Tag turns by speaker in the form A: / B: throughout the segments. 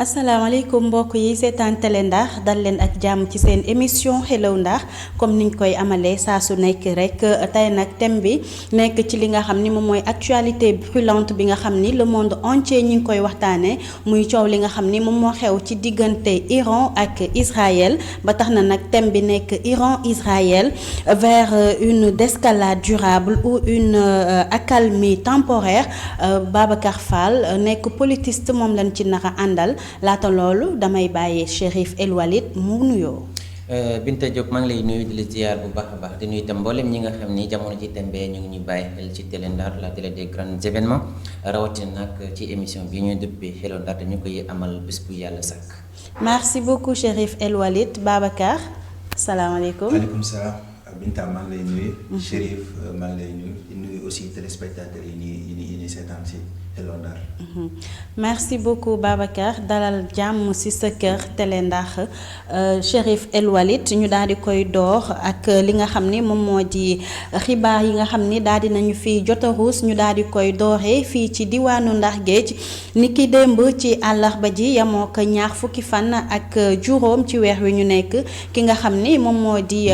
A: asalaamaaleykum mbokk yi seetaan Télé Ndar dal leen ak jàmm ci seen émission Hello Ndar comme niñ koy amalee saa su nekk rek tey nag thème bi nekk ci li nga xam ni moom mooy actualité brûlante bi nga xam ni le monde entier ñi ngi koy waxtaanee muy coow li nga xam ni moom moo xew ci diggante Iran ak Israël ba tax na nag thème bi nekk Iran Israël vers une escalade durable ou une accalmie temporaire Babacar Fall nekk politiste moom lañ ci nar a àndal. laata loolu damay bàyyi Chérif El Walid mu nuyoo.
B: Binta Diop maa ngi lay nuyu di la ziar bu baax a baax di nuyu itam mboolem ñi nga xam ni jamono ji tembe ñu ngi ñuy bàyyi xel ci Télé Ndar la télé des grands événements rawatina nag ci émission bi ñuy duppee Hello Ndar dañu koy amal bés bu yàlla sàkk.
A: merci beaucoup Chérif El Walid Babacar salaamaaleykum.
C: maaleykum salaam Binta maa ngi lay nuyu. Chérif maa ngi lay nuyu di nuyu aussi téléspectateurs yi ñuy seetaan si Hello Ndar.
A: merci beaucoup Babacar dalal jàmm ci sa kër Télé Ndar Chérif El Walid ñu daal di koy door ak li nga xam ni moom moo di xibaar yi nga xam ni daal di nañu fi jot a ruus ñu daal di koy dooree fii ci diwaanu Ndar Géej niki démb ci àllarba ji yamoo ko ñaar fukki fan ak juróom ci weer wi ñu nekk ki nga xam ni moom moo di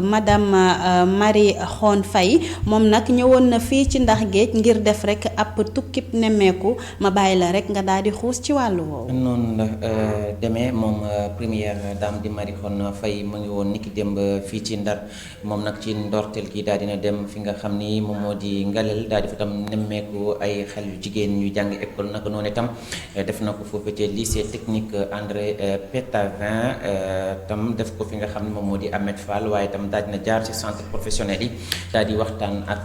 A: madame Marie Khone Faye moom nag ñëwoon na fii ci Ndar Géej ngir def rek ab tukkib nemmeeku ma bàyyi la rek nga daal di xuus ci wàllu woowu.
B: noonu la demee moom première dame di Marie Khone Faye mu ngi woon niki démb fii ci Ndar moom nag ci ndorteel gi daal dina dem fi nga xam ni moom moo di Ngalel daal di fa tam nemmeeku ay xel yu jigéen ñu jàng école naka noonu itam def na ko foofu ci lycée technique André Pétavin tam def ko fi nga xam ne moom moo di Ahmed Fall waaye itam daal dina jaar ci centre professionnel yi daal di waxtaan ak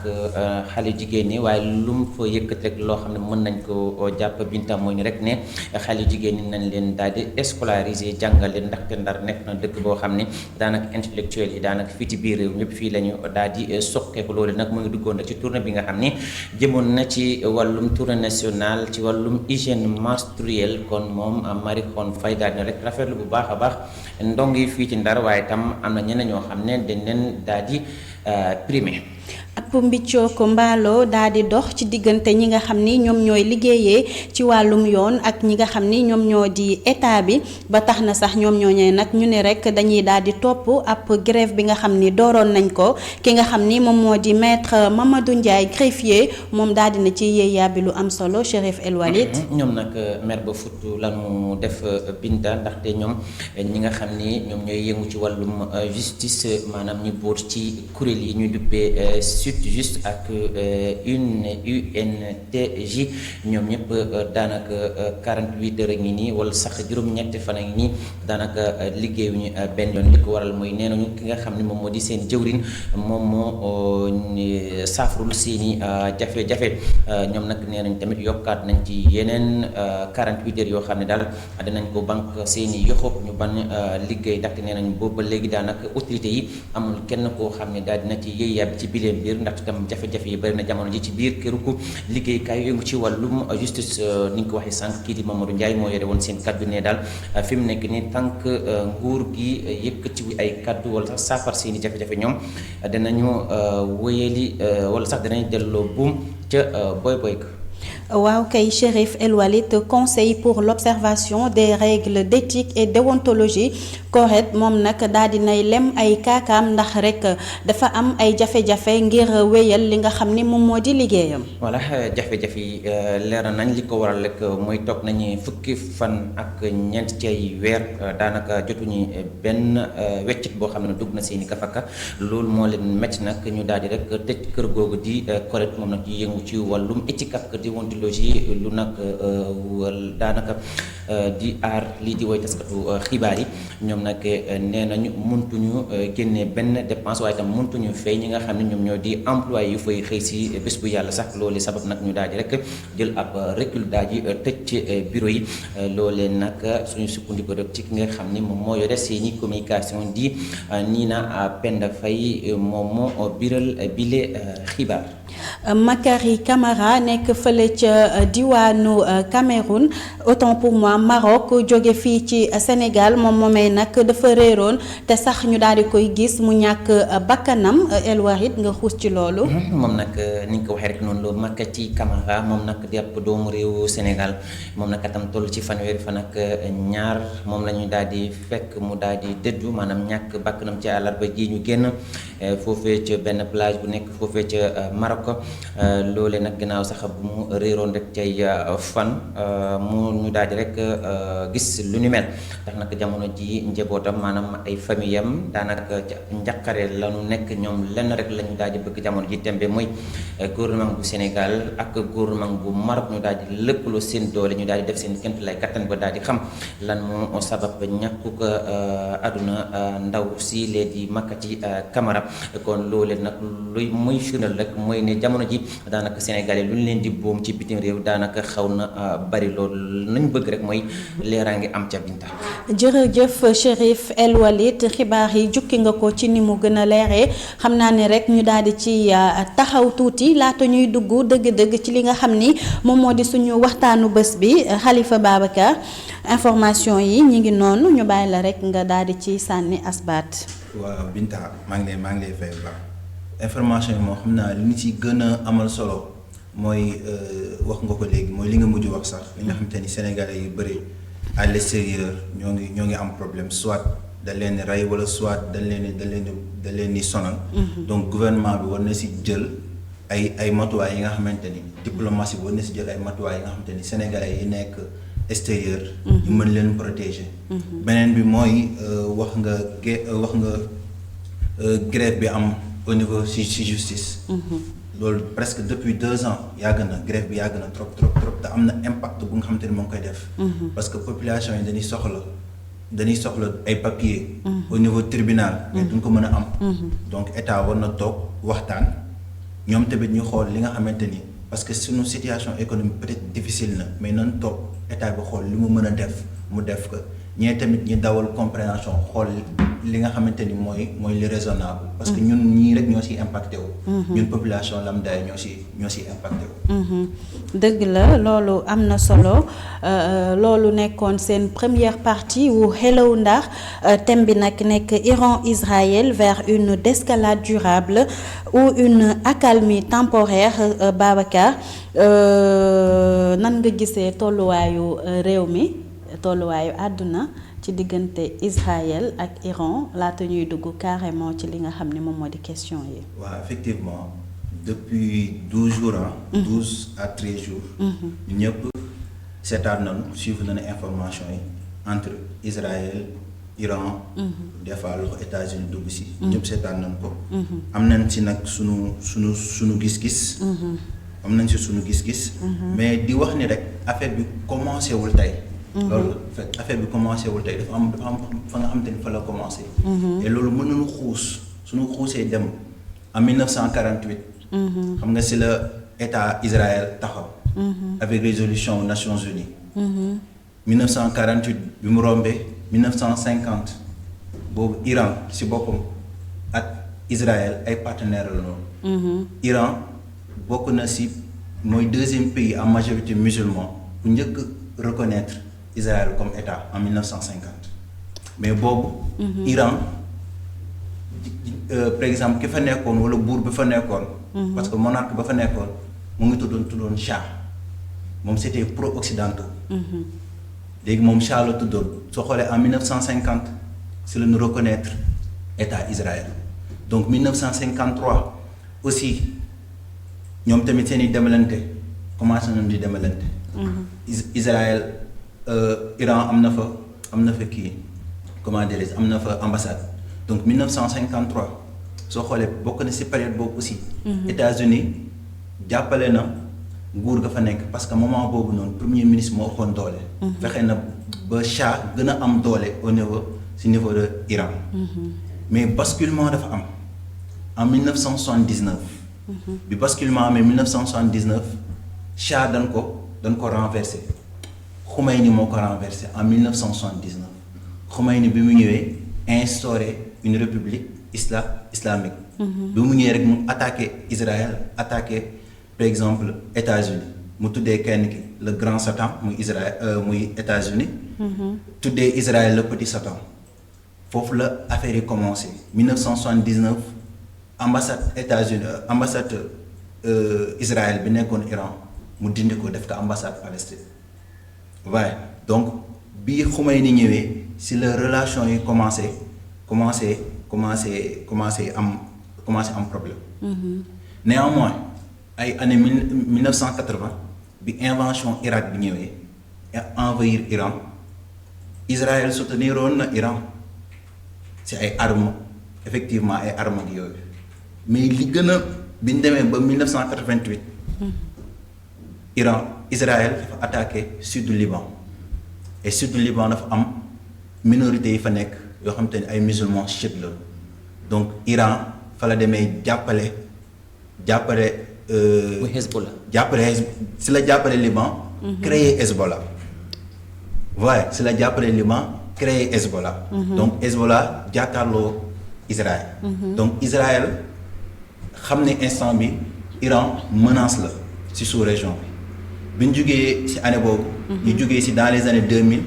B: xale jigéen ñi waaye lu mu fa yëkkat rek loo xam ne mën nañ ko jàpp Binta mooy ni rek ne xale jigéen ñi nañ leen daal di scolariser jàngal leen ndaxte Ndar nekk na dëkk boo xam ne daanaka intellectuel yi daanaka fii ci biir réew ñëpp fii la ñu daal di soqeeku loolu nag mu ngi duggoon rek ci tournée bi nga xam ni jëmoon na ci wàllum tournée nationale ci wàllum hygiène menstruelle kon moom Marie Khone Faye daal dina rek rafetlu bu baax a baax ndong yi fii ci Ndar waaye itam am na ñeneen ñoo xam ne dañ leen daal di primé.
A: ab mbiccoo ko mbaaloo daal di dox ci diggante ñi nga xam ni ñoom ñooy liggéeyee ci wàllum yoon ak ñi nga xam ni ñoom ñoo di état bi ba tax na sax ñoom ñooñee nag ñu ne rek dañuy daal di topp ab grève bi nga xam ni dooroon nañ ko ki nga xam ni moom moo di maître Mamadou Ndiaye greffier moom daal di na ci yéey yàbbi lu am solo Chérif El Walid.
B: ñoom nag mer ba futt lañu def Binta ndaxte ñoom ñi nga xam ni ñoom ñooy yëngu ci wàllum justice maanaam ñu boot ci kuréel yi ñu duppee juste ak UNTJ ñoom ñëpp daanaka 48 heures ngi nii wala sax juróom-ñetti fan a ngi nii daanaka liggéeyuñu benn yoon li ko waral mooy nee nañu ki nga xam ne moom moo di seen jëwrin moom moo saafrul seeni jafe-jafe ñoom nag nee nañ tamit yokkaat nañ ci yeneen 48 heures yoo xam ne daal dinañ ko banque seeni yoxob ñu ban liggéey ndaxte nee nañ boobu ba léegi daanaka autorité yi amul kenn koo xam ne daal dina ci yëy yàbb ci bileem biir ndaxte tam jafe-jafe yi bëri na jamono ji ci biir këru ko liggéeykaay yëngu ci wàllum justice ni nga ko waxee sànq kii di Mamadou Ndiaye moo yore woon seen kaddu ne daal fi mu nekk nii tant que nguur gi yëkkati ay kaddu wala sax saafar seen i jafe-jafe ñoom danañu wéyali wala sax danañ delloo buum ca boy boy ko.
A: waaw kay Chérif El Walid conseil pour l'observation des règles d'éthique et déontologie correcte moom nag daal di nay lem ay kaakaam ndax rek dafa am ay jafe-jafe ngir wéyal li nga xam ni moom moo di liggéeyam.
B: voilà jafe-jafe yi leer nañ li ko waral rek mooy toog nañu fukki fan ak ñeent ci ay weer daanaka jotuñu benn weccit boo xam ne dugg na seeni kafaka loolu moo leen métti nag ñu daal di rek tëj kër googu di correct moom nag yi yëngu ci wàllum éthique ak déontologie lu nag daanaka di aar lii di woy taskatu xibaar yi ñoom nag nee nañu mëntuñu génne benn dépense waaye tam mëntuñu fay ñi nga xam ne ñoom ñoo di employé yu fay xëy si bés bu yàlla sax loolu sabab nag ñu daal di rek jël ab recul daal di tëj ci bureau yi loolee nag suñu sukkandiku rek ci ki nga xam ni moom moo yore seeni communication di Nina Penda Faye moom moo biral bile xibaar.
A: Makary Camara nekk fële ca diwaanu Cameroun autant pour moi Maroc jóge fii ci Sénégal moom moomee nag dafa réeroon te sax ñu daal di koy gis mu ñàkk bakkanam El Walid nga xuus ci loolu.
B: moom nag ni nga ko waxee rek noonu la Makary Camara moom nag di ab doomu réewu Sénégal moom nag atam toll ci fanweeri fan ak ñaar moom la ñu daal di fekk mu daal di dëddu maanaam ñàkk bakkanam ci àllarba ji ñu génn foofee ca benn plage bu nekk foofee ca Maroc. loole nag ginnaaw sax bu mu réeroon rek cay fan mu ñu daal di rek gis lu ni mel ndax nag jamono ji njabootam maanaam ay famille am daanaka njaqare la ñu nekk ñoom lenn rek la ñu daal di bëgg jamono ji tembe mooy gouvernement bu Sénégal ak gouvernement bu Maroc ñu daal di lëkkaloo seen doole ñu daal di def seen kémt lay kattan ba daal di xam lan moo sabab ñàkku ko àdduna ndaw si lee di Makary Camara kon loole nag luy muy firndeel rek mooy ne jamono ji daanaka Sénégalais lu ñu leen di boom ci bitim réew daanaka xaw na bari loolu nañ bëgg rek mooy leeraange am ca Binta.
A: jërëjëf Chérif El Walid xibaar yi jukki nga ko ci ni mu gën a leeree xam naa ne rek ñu daal di ci taxaw tuuti laata ñuy dugg dëgg-dëgg ci li nga xam ni moom moo di suñu waxtaanu bés bi Khalifa Babacar information yi ñi ngi noonu ñu bàyyi la rek nga daal di ci sànni asbaat.
C: waaw Binta maa ngi lay fay bu baax information yi moo xam naa li ñu ci gën a amal solo mooy wax nga ko léegi mooy li nga mujj wax sax li nga xamante ni sénégalais yu bëri à l'extérieur ñoo ngi am problème soit da leen di rey wala soit da leen di sonal. donc gouvernement bi war na si jël ay matuwaay yi nga xamante ni diplomatie bi war na si jël ay matuwaay yi nga xamante ni sénégalais yi nekk extérieur. ñu mën leen protéger. beneen bi mooy wax nga grève bi am au niveau ci justice. loolu presque depuis 2 ans yàgg na grève bi yàgg na trop te am na impact bu nga xamante ni moo ngi koy def. parce que population yi dañuy soxla ay papiers. au niveau tribunal. mais duñ ko mën a am. donc état war na toog waxtaan ñoom tamit ñu xool li nga xamante ni parce que suñu situation économique peut-être difficile na mais nan toog état bi xool li mu mën a def mu def ko ñee tamit ñi dawal compréhension xool li nga xamante ni mooy li raisonnable. parce que ñun ñii rek ñoo siy impacté wu. ñun population lambda ñoo siy impacté wu.
A: dëgg la loolu am na solo loolu nekkoon seen première partie wu Hello Ndar thème bi nag nekk Iran Israël vers une escalade durable ou une accalmie temporaire Babacar nan nga gisee tolluwaayu réew mi tolluwaayu àdduna ci diggante Israël ak Iran laata ñuy dugg carrément ci li nga xam ne moom moo di question yi.
C: waaw effectivement depuis 12 jours 12 à 13 jours. ñun ñëpp seetaan nañu suivre nañu information yi entre Israël Iran. des fois loxo États-Unis dugg si. ñëpp seetaan nañu ko. am nañ si nag sunu gis-gis. am nañ si sunu gis-gis. mais di wax ni rek affaire bi commencé wul tey. loolu fekk affaire bi commencé wul tey dafa am fa nga xam te ni fa la commencé. et loolu mën nañu xuus suñu xuusee dem en 1948. xam nga si la état Israël taxaw. avec résolution Nations Unies. 1948 bi mu rombee 1950 boobu Iran si boppam ak Israël ay partenaires la noonu. Iran bokk na si mooy 2e pays en majorité musulman bu njëkk reconnaître Israël comme état en 1950 mais boobu. Iran par exemple ki fa nekkoon wala buur bi fa nekkoon. parce que monarque ba fa nekkoon mu ngi tuddoon Shah moom c'était pro-occidentaux. léegi moom Shah la tuddoon soo xoolee en 1950 si la ñu reconnaître état Israël donc 1953 aussi ñoom tamit seen i demalante commencé nañu di demalante. Israël Iran am na fa kii comment dirais-je am na fa ambassade donc 1953 soo xoolee bokk na ci période boobu aussi. États-Unis jàppale na nguur ga fa nekk parce que moment boobu noonu premier ministre moo ëppoon doole. fexe na ba Shah gën a am doole au niveau de Iran. mais basculement dafa am en 1979. bi basculement amee 1979 Shah dañ ko renversé Khomeini moo ko renversé en 1979 Khomeini bi mu ñëwee instauré une république islamique bi mu ñëwee rek mu attaqué Israël attaqué par exemple États-Unis mu tuddee kenn ki le grand Satan muy Israël muy États-Unis tuddee Israël le petit Satan foofu la affaire yi commencé 1979 ambassade États-Unis ambassade Israël bi nekkoon Iran mu dindi ko def ko ambassade Palestine waaye donc bi Khomeini ñëwee si la relation yi commencé am problème. Néanmoins ay année 1980 bi invention Irak bi ñëwee envahir Iran Israël soutenir woon na Iran ci ay armes effectivement ay armes ak yooyu mais li gën a bi ñu demee ba 1988 Israël dafa attaqué sud du Liban et sud du Liban dafa am minorités yi fa nekk yoo xam te ne ay musulmans chiites la donc Iran fa la demee jàppale.
B: muy Hezbollah.
C: Si la jàppale Liban. créer Hezbollah. waaye si la jàppale Liban créer Hezbollah. donc Hezbollah jàkkaarloo Israël. donc Israël xam ne instant bi Iran menace la si sous-région bi ñu jugee si année boobu. ñu jugee si dans les années 2000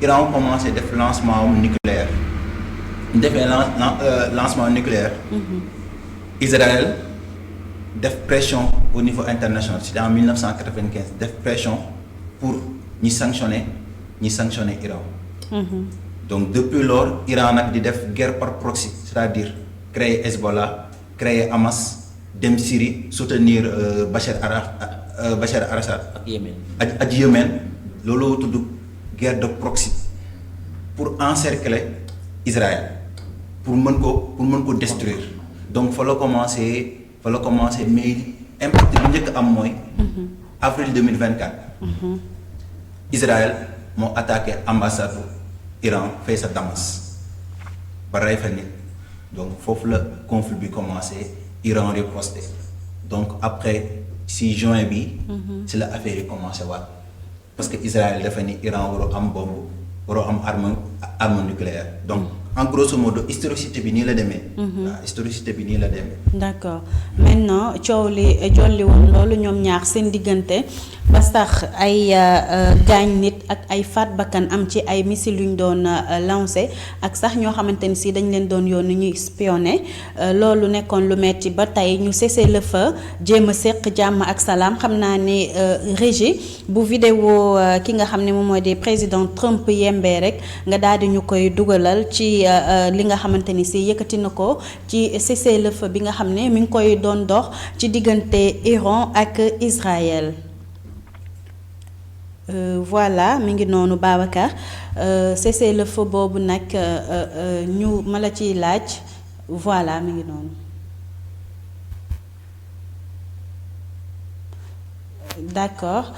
C: Iran commencé def lancement nucléaire. ñu defee lancement nucléaire. Israël def pression au niveau international c'était en 1995 def pression pour ñi sanctionner Iran. donc depuis lors Iran nag di def guerre par proxy c'est-à-dire créer Hezbollah créer Hamas dem Syrie soutenir Bachar al-Assad ak Yémen loolu tudd guerre de proxy pour encercler Israël pour mën ko détruire. donc fa la commencé mais impact bi njëkk am mooy. avril 2024. Israël moo attaqué ambassade Iran fay sa Damas ba rey fa nit donc foofu la conflit bi commencé Iran riposté donc après 6 juin bi. ci la affaire yi commencé waat parce que Israël dafa ni Iran waroo am bombe waroo am arme nucléaire donc. en grosso modo historicité bi nii la demee. historicité bi nii la demee.
A: d'accord maintenant coow li jolli woon loolu ñoom ñaar seen diggante ba sax ay gaañ nit ak ay faat bakkan am ci ay missiles yu ñu doon lancé ak sax ñoo xamante ni si dañ leen doon yónni ñuy spionné loolu nekkoon lu metti ba tey ñu cessé le feu jéem a séq jàmm ak salaam xam naa ne régie bu vidéo ki nga xam ne moom mooy di président Trump yembee rek nga daal di ñu koy dugalal ci. li nga xamante ni si yëkkati na ko ci cessez-le-feu bi nga xam ne mi ngi koy doon dox ci diggante Iran ak Israël voilà mi ngi noonu Babacar cessez-le-feu boobu nag ñu ma la ciy laaj voilà mi ngi noonu. d'accord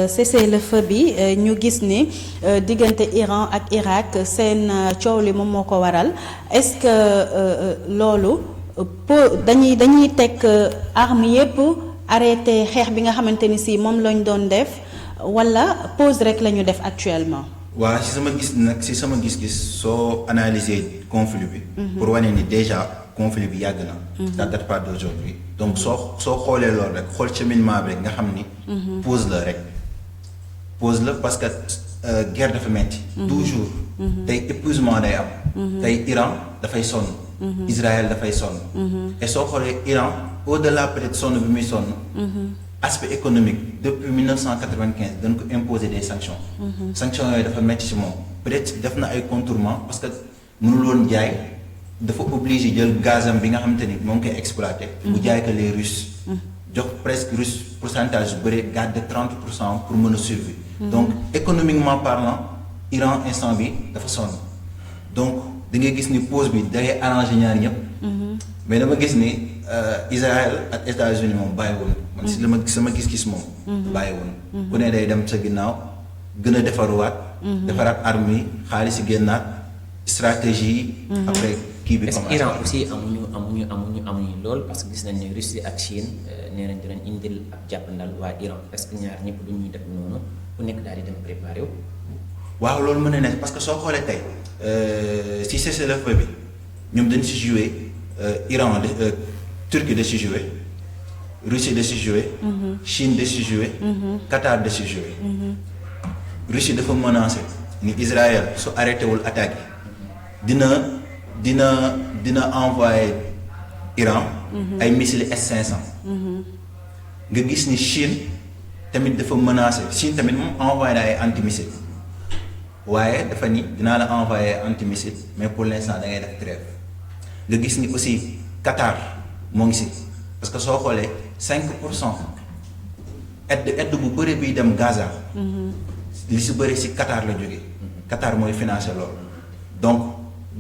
A: cessez-le-feu bi ñu gis ni diggante Iran ak Irak seen coow li moom moo ko waral est-ce que loolu dañuy teg armes yépp arrêté xeex bi nga xamante ni si moom lañ doon def walla pause rek la ñu def actuellement.
C: waaw si sama gis-gis soo analyser conflit bi. pour wane ni déjà conflit bi yàgg na. ça date pas d'aujourd'hui donc soo xoolee loolu rek xool cheminement bi rek nga xam ni. pause la parce que guerre dafa metti. toujours. tey épuisement day am. tey Iran dafay sonn. Israël dafay sonn. et soo xoolee Iran au-delà peut-être sonn bi muy sonn. aspect économique depuis 1995 dañ ko imposer des sanctions. sanctions yooyu dafa metti ci moom peut-être def na ay contournements parce que mënul woon jaay. dafa obligé jël gazam bi nga xamante ni moo ngi koy exploité. bu jaay ko les Russes. jox presque Russes pourcentage bu bëri garder 30% pour mën a survivre. donc économiquement parlant Iran instant bi dafa sonn donc da ngay gis ni pause bi da ngay arrangé ñaar ñëpp. mais dama gis ni Israël ak États-Unis moom bàyyiwul man si sama gis-gis moom. bàyyiwul ku ne day dem sa ginnaaw gën a defaruwaat. defaraat armes yi xaalis yi génnaat stratégie yi. après.
B: est-ce que Iran aussi amuñu lool parce que gis nañ ne Russie ak Chine nee nañ dinañ indil ab jàppandal waa Iran est-ce que ñaar ñëpp du ñuy def noonu ku nekk daal di dem préparé wu.
C: waaw loolu mën na ne parce que soo xoolee tey si cessez-le-feu bi ñoom dañ si joué Iran Turquie da si jouer Russie da si jouer Chine da si jouer Qatar da si jouer Russie dafa menacé ni Israël su arrêté wul attaque yi dina envoyer Iran ay missiles S-500 nga gis ni Chine tamit dafa menacé Chine tamit moom envoyé na ay antimissile waaye dafa ni dinaa la envoyé antimissile mais pour l'instant da ngay def trêve nga gis ni aussi Qatar moo ngi si parce que soo xoolee 5% aide bu bëri biy dem Gaza li si bëri si Qatar la jógee Qatar mooy financé loolu donc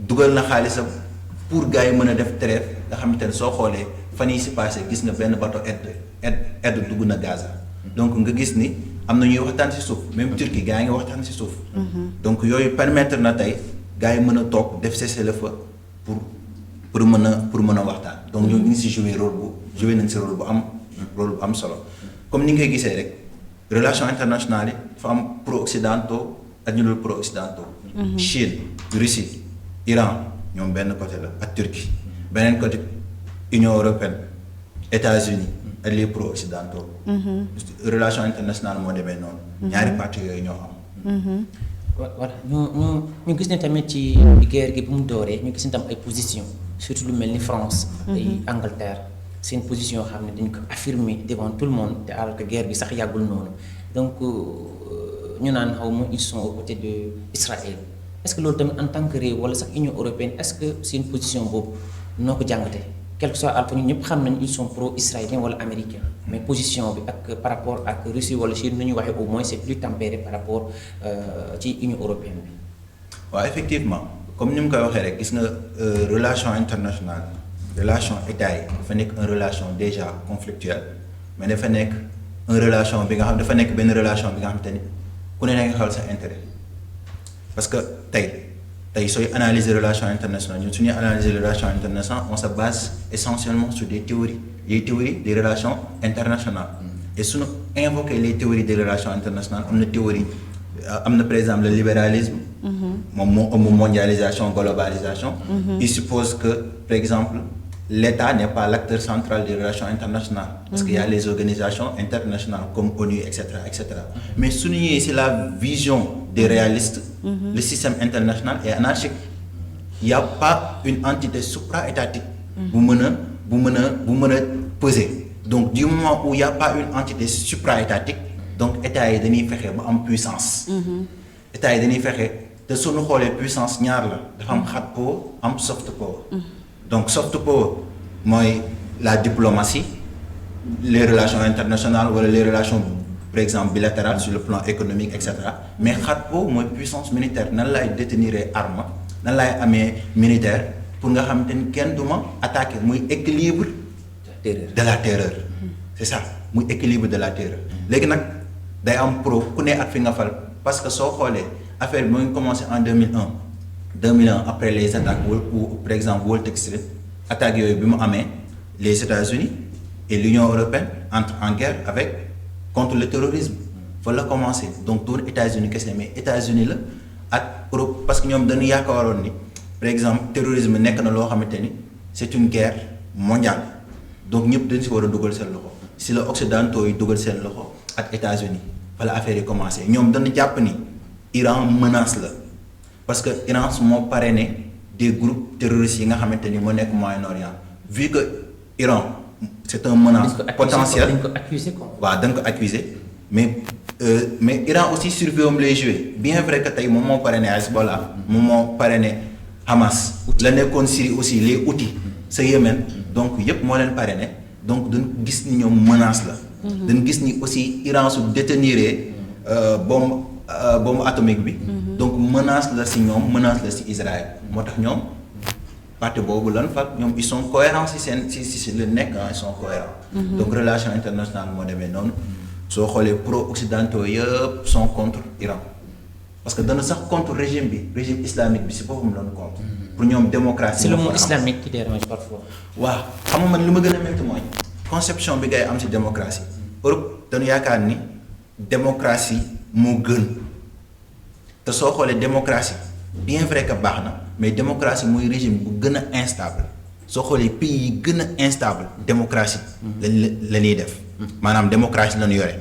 C: dugal na xaalisam pour gars yi mën a def trêve nga xamante ne soo xoolee fan yi si passé gis nga benn bateau aide dugg na Gaza donc nga gis ni am na ñuy waxtaan si suuf même Turquie gars yi nga waxtaan si suuf donc yooyu permettre na tey gars yi mën a toog def cessez-le-feu pour mën a waxtaan donc ñoo ngi si joué nañ si rôle bu am solo comme ni ngay gisee rek relations internationales yi dafa am pro-occidentaux ak ñu dul pro-occidentaux Chine Russie Iran ñoom benn côté la ak Turquie beneen côté Union européenne États-Unis ak les pro-occidentaux relations internationales moo demee noonu ñaari parties yooyu ñoo am
B: voilà ñu gis ne tamit ci guerre gi bu mu dooree ñu gis ne tam ay position surtout lu mel ni France ay Angleterre seen position xam ne dañ ko affirmer devant tout le monde te alors que guerre bi sax yàggul noonu donc ñu naan xaw ma ils sont aux côtés de Israël est-ce que loolu tamit en tant que réew wala sax Union européenne est-ce que seen position boobu noo ko jàngatee quel que soit alpha ñun ñëpp xam nañ ils sont pro-israéliens wala américains mais position bi ak par rapport ak Russie wala Chine nu ñu waxee au moins c'est plus tempéré par rapport ci Union européenne bi.
C: waaw effectivement comme ni mu koy waxee rek gis nga relation internationale relation état yi dafa nekk une relation déjà conflictuelle mais dafa nekk une relation bi nga xam dafa nekk benn relation bi nga xamante ni ku ne nga xool sa intérêt parce que tey sooy analyser relations internationales ñun suñuy analyser les relations internationales on se base essentiellement sur des théories des relations internationales et suñu invoquer les théories des relations internationales am na par exemple le libéralisme moom moo ëmb mondialisation globalisation il suppose que par exemple l'État n'est pas l'acteur central des relations internationales parce qu'il y a les organisations internationales comme ONU etc. mais su ñu ñëwee ci la vision des réalistes le système international est anarchique il y a pas une entité supra-étatique bu mën a peser donc du moment où il y a pas une entité supra-étatique donc état yi dañuy fexe ba am puissance état yi dañuy fexe te suñu xoolee puissance ñaar la dafa am hard power am soft power donc soft power mooy la diplomatie les relations internationales wala les relations par exemple bilatérales sur le plan économique etc. mais hard power mooy puissance militaire nan laay détenir arme nan laay amee militaire pour nga xamante ni kenn du ma attaquer muy équilibre de la terreur c'est ça muy équilibre de la terreur léegi nag day am pro ku ne ak fi nga fal parce que soo xoolee affaire bi mu ngi commencé en 2001 après les attaques ou par exemple World Trade Center attaques yooyu bi mu amee les États-Unis et l'Union européenne entrent en guerre contre le terrorisme fa la commencé donc doon États-Unis kese mais États-Unis la ak Europe parce que ñoom dañu yaakaaroon ni par exemple terrorisme nekk na loo xamante ni c'est une guerre mondiale donc ñëpp dañ si war a dugal seen loxo si la occidentaux yi dugal seen loxo ak États-Unis fa la affaire yi commencé ñoom dañu jàpp ni Iran menace la parce que Iran moo parrainé des groupes terroristes yi nga xamante ni moo nekk Moyen-Orient vu que Iran c'est un menace potentiel
B: dañ ko accuser quoi.
C: waaw dañ ko accuser mais Iran aussi surveille lay jouer bien vrai que tey moom moo parrainé Hezbollah moom moo parrainé Hamas la nekkoon Syrie aussi les Houthis sa Yémen donc yépp moo leen parrainé donc dañ gis ni ñoom menace la dañ gis ni aussi Iran su déteniree bombe atomique bi donc menace la si ñoom menace la si Israël moo tax ñoom parti boobu lan fa ñoom ils sont cohérents si seen si le nekk ils sont cohérents donc relation internationale moo demee noonu soo xoolee pro-occidentaux yëpp sont contre Iran parce que dana sax contre régime islamique bi si boppam lañu contre pour ñoom démocratie
B: c'est le mot islamique qui dérange parfois.
C: waaw xam nga man li ma gën a métti mooy conception bi ngay am si démocratie Europe dañu yaakaar ni démocratie moo gën te soo xoolee démocratie bien vrai que baax na mais démocratie mooy régime bu gën a instable soo xoolee pays yi gën a instable démocratie la ñuy def maanaam démocratie la ñu yore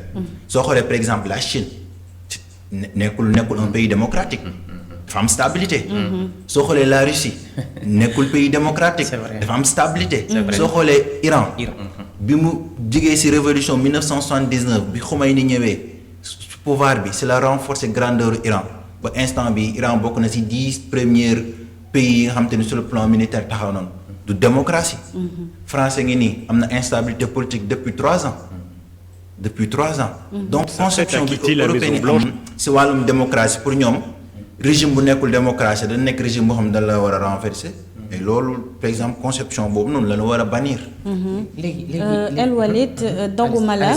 C: soo xoolee par exemple la Chine nekkul un pays démocratique dafa am stabilité soo xoolee la Russie nekkul pays démocratique dafa am stabilité soo xoolee Iran bi mu jigee ci révolution 1979 bi Khomeini ñëwee pouvoir bi c'est la renforcer grandeur Iran ba instant bi Iran bokk na ci 10 premiers pays yi nga xam te ne sur le plan militaire taxaw noonu du démocratie français ngi nii am na instabilité politique depuis 3 ans donc conception bi européenne yi am ci wàllum démocratie pour ñoom régime bu nekkul démocratie da nekk régime boo xam ne da la war a renverser et loolu par exemple conception boobu noonu la ñu war a bannir.
B: léegi
A: El Walid doguma la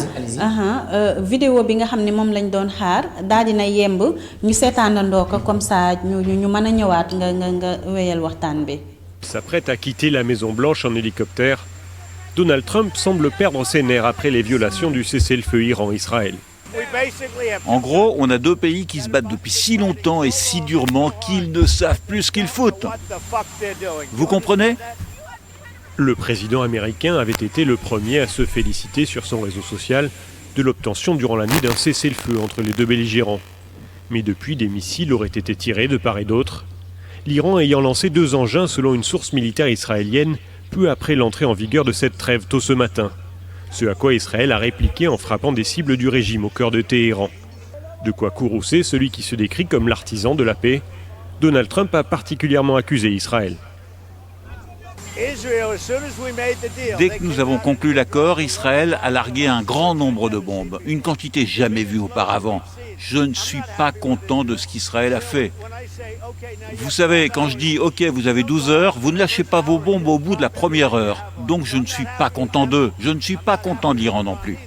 A: vidéo bi nga xam ne moom lañ doon xaar daal dina yemb ñu seetaanandoo ko comme ça ñu mën a ñëwaat nga wéyal waxtaan bi.
D: S'apprête à quitter la Maison-Blanche en hélicoptère, Donald Trump semble perdre ses nerfs après les violations du cessez-le-feu Iran-Israël.
E: En gros, on a deux pays qui se battent depuis si longtemps et si durement qu'ils ne savent plus ce qu'ils foutent. Vous comprenez ?
D: Le président américain avait été le premier à se féliciter sur son réseau social de l'obtention durant la nuit d'un cessez-le-feu entre les deux belligérants. Mais depuis, des missiles auraient été tirés de part et d'autre, l'Iran ayant lancé 2 engins selon une source militaire israélienne peu après l'entrée en vigueur de cette trêve tôt ce matin. Ce à quoi Israël a répliqué en frappant des cibles du régime au cœur de Téhéran. De quoi courroucer celui qui se décrit comme l'artisan de la paix. Donald Trump a particulièrement accusé Israël.
E: Dès que nous avons conclu l'accord, Israël a largué un grand nombre de bombes, une quantité jamais vue auparavant. Je ne suis pas content de ce qu'Israël a fait. Vous savez, quand je dis « Ok, vous avez 12 heures », vous ne lâchez pas vos bombes au bout de la première heure. Donc je ne suis pas content d'eux. Je ne suis pas content de l'Iran non plus.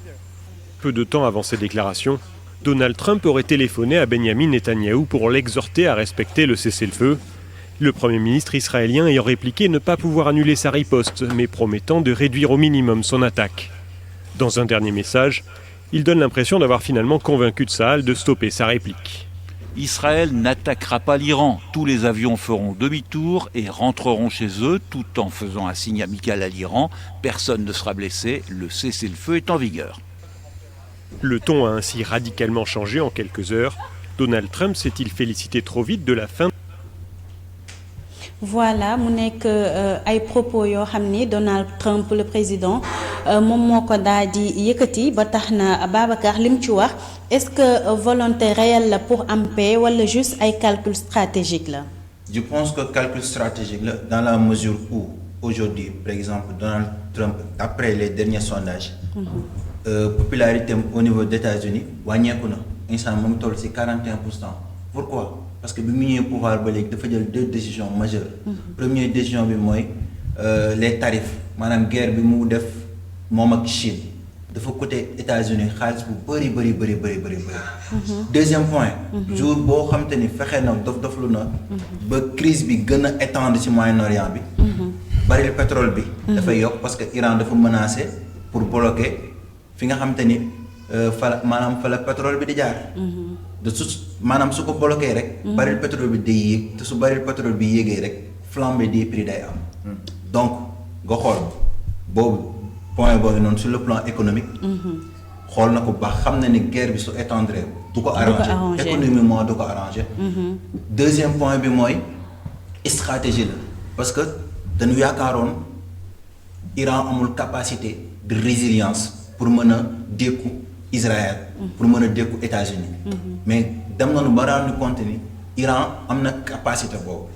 D: Peu de temps avant ces déclarations, Donald Trump aurait téléphoné à Benjamin Netanyahou pour l'exhorter à respecter le cessez-le-feu. Le Premier ministre israélien ayant répliqué ne pas pouvoir annuler sa riposte, mais promettant de réduire au minimum son attaque. Dans un dernier message, il donne l'impression d'avoir finalement convaincu Tsahal de stopper sa réplique.
E: Israël n'attaquera pas l'Iran. Tous les avions feront demi-tour et rentreront chez eux tout en faisant un signe amical à l'Iran. Personne ne sera blessé. Le cessez-le-feu est en vigueur.
D: Le ton a ainsi radicalement changé en quelques heures. Donald Trump s'est-il félicité trop vite de la fin ?
A: Voilà mu nekk ay propos yoo xam ni Donald Trump le président moom moo ko daal di yëkkati ba tax na Babacar lim ci wax est-ce que volonté réelle la pour am paix wala juste ay calcul stratégique la.
C: Je pense que calcul stratégique la dans la mesure où aujourd'hui par exemple Donald Trump après les derniers sondages popularité au niveau des États-Unis wàññeeku na instant moom toll ci 41%. Pourquoi? Parce que bi mu ñëwee pouvoir ba léegi dafa jël 2 décisions majeures. Première décision bi mooy les tarifs maanaam guerre bi mu def moom ak Chine dafa coûter États-Unis xaalis bu bëri. Deuxième point. jour boo xam te ni fexe na dof-doflu na. ba crise bi gën a étendre ci Moyen-Orient bi. baril pétrole bi. dafay yokk parce que Iran dafa menacé pour bloquer fi nga xam te ni fa la pétrole bi di jaar. de su maanaam su ko bloqué rek. baril pétrole bi day yéeg te su baril pétrole bi yéegee rek flambée des prix day am. donc nga xool boobu point boobu noonu sur le plan économique. xool na ko baax xam na ni guerre bi su étendre du ko arrangé économiquement du ko arrangé. deuxième point bi mooy stratégie la parce que dañu yaakaaroon Iran amul capacité de résilience pour mën a dékku Israël. pour mën a dékku États-Unis mais dem nañu ba rendre compte ni Iran am na capacité boobu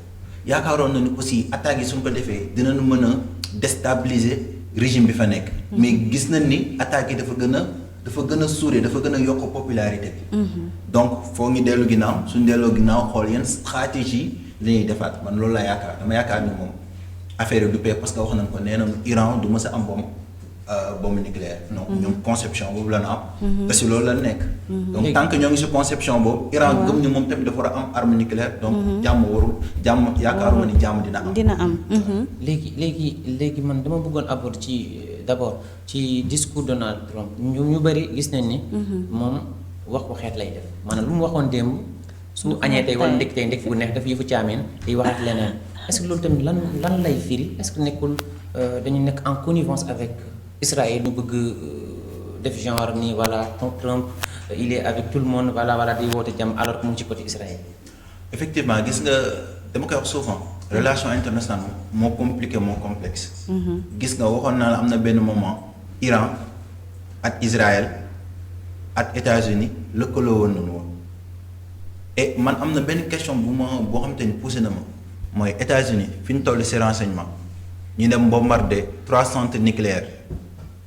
C: yaakaaroon nañu aussi attaques yi suñ ko defee dinañu mën a déstabiliser régime bi fa nekk. mais gis nañ ni attaques yi dafa gën a suuree dafa gën a yokk popularité bi. donc foo ñu dellu ginnaaw suñ delloo ginnaaw xool yan stratégie la ñuy defaat man loolu laa yaakaar dama yaakaar ni moom affaire yi du paix parce que wax nañ ko nee nañu Iran du mës a am bombe nucléaire. donc ñoom conception boobu la ñu am. te si loolu la nekk. donc tant que ñoo ngi si conception boobu. Iran gëm ni moom tamit dafa war a am arme nucléaire. donc jàmm yaakaaruma ni jàmm dina am.
B: léegi man dama bëggoon aborder d'abord ci discours Donald Trump ñu bëri gis nañ ni. moom wax ko xeet lay def maanaam lu mu waxoon démb. su añee tey wala ndekki bu neex daf yëfu caameen day waxaat leneen est-ce que loolu tamit lan lay firi est-ce que nekkul dañu nekk en connivence avec Israël ñu bëgg def genre ni voilà Trump il est avec tout le monde voilà di woote jàmm alors que mu ngi ci côté Israël.
C: effectivement gis nga dama koy wax souvent relation internationale moo compliqué moo complexe. gis nga waxoon naa la am na benn moment Iran ak Israël ak États-Unis lëkkaloo woon nañu woon et man am na benn question boo xam te ni poussé na ma mooy États-Unis fi ñu toll ci renseignement ñu dem bombarder 3 centres nucléaires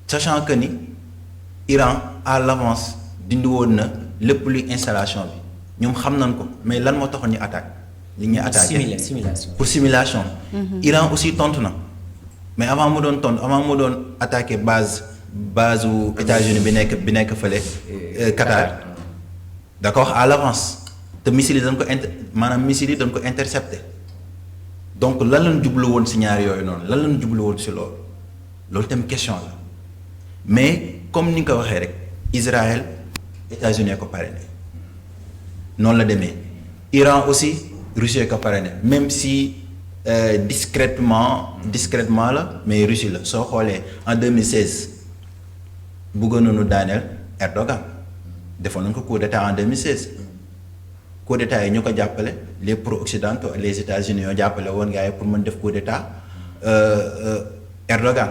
C: sachant que ni Iran à l'avance dindi woon na lépp luy installation bi ñoom xam nañ ko mais lan moo taxoon ñu attaque li ñuy attaqué
B: simulation
C: pour simulation. Iran aussi tontu na mais avant mu doon attaqué base u États-Unis bi nekk fële Qatar da ko wax à l'avance te missiles yi dañ ko intercepté donc lan lañ jublu woon ci ñaar yooyu noonu lan lañ jublu woon ci loolu tam question la mais comme ni nga ko waxee rek Israël États-Unis ko parrainé noonu la demee Iran aussi Russie ko parrainé même si discrètement la mais Russie la soo xoolee en 2016 bëggoon nañu daaneel Erdogan defoon nañu ko coup d'état en 2016 coup d'état yi ñu ko jàppale les pro-occidentaux les États-Unis yoo jàppale woon gars yi pour mën def coup d'état Erdogan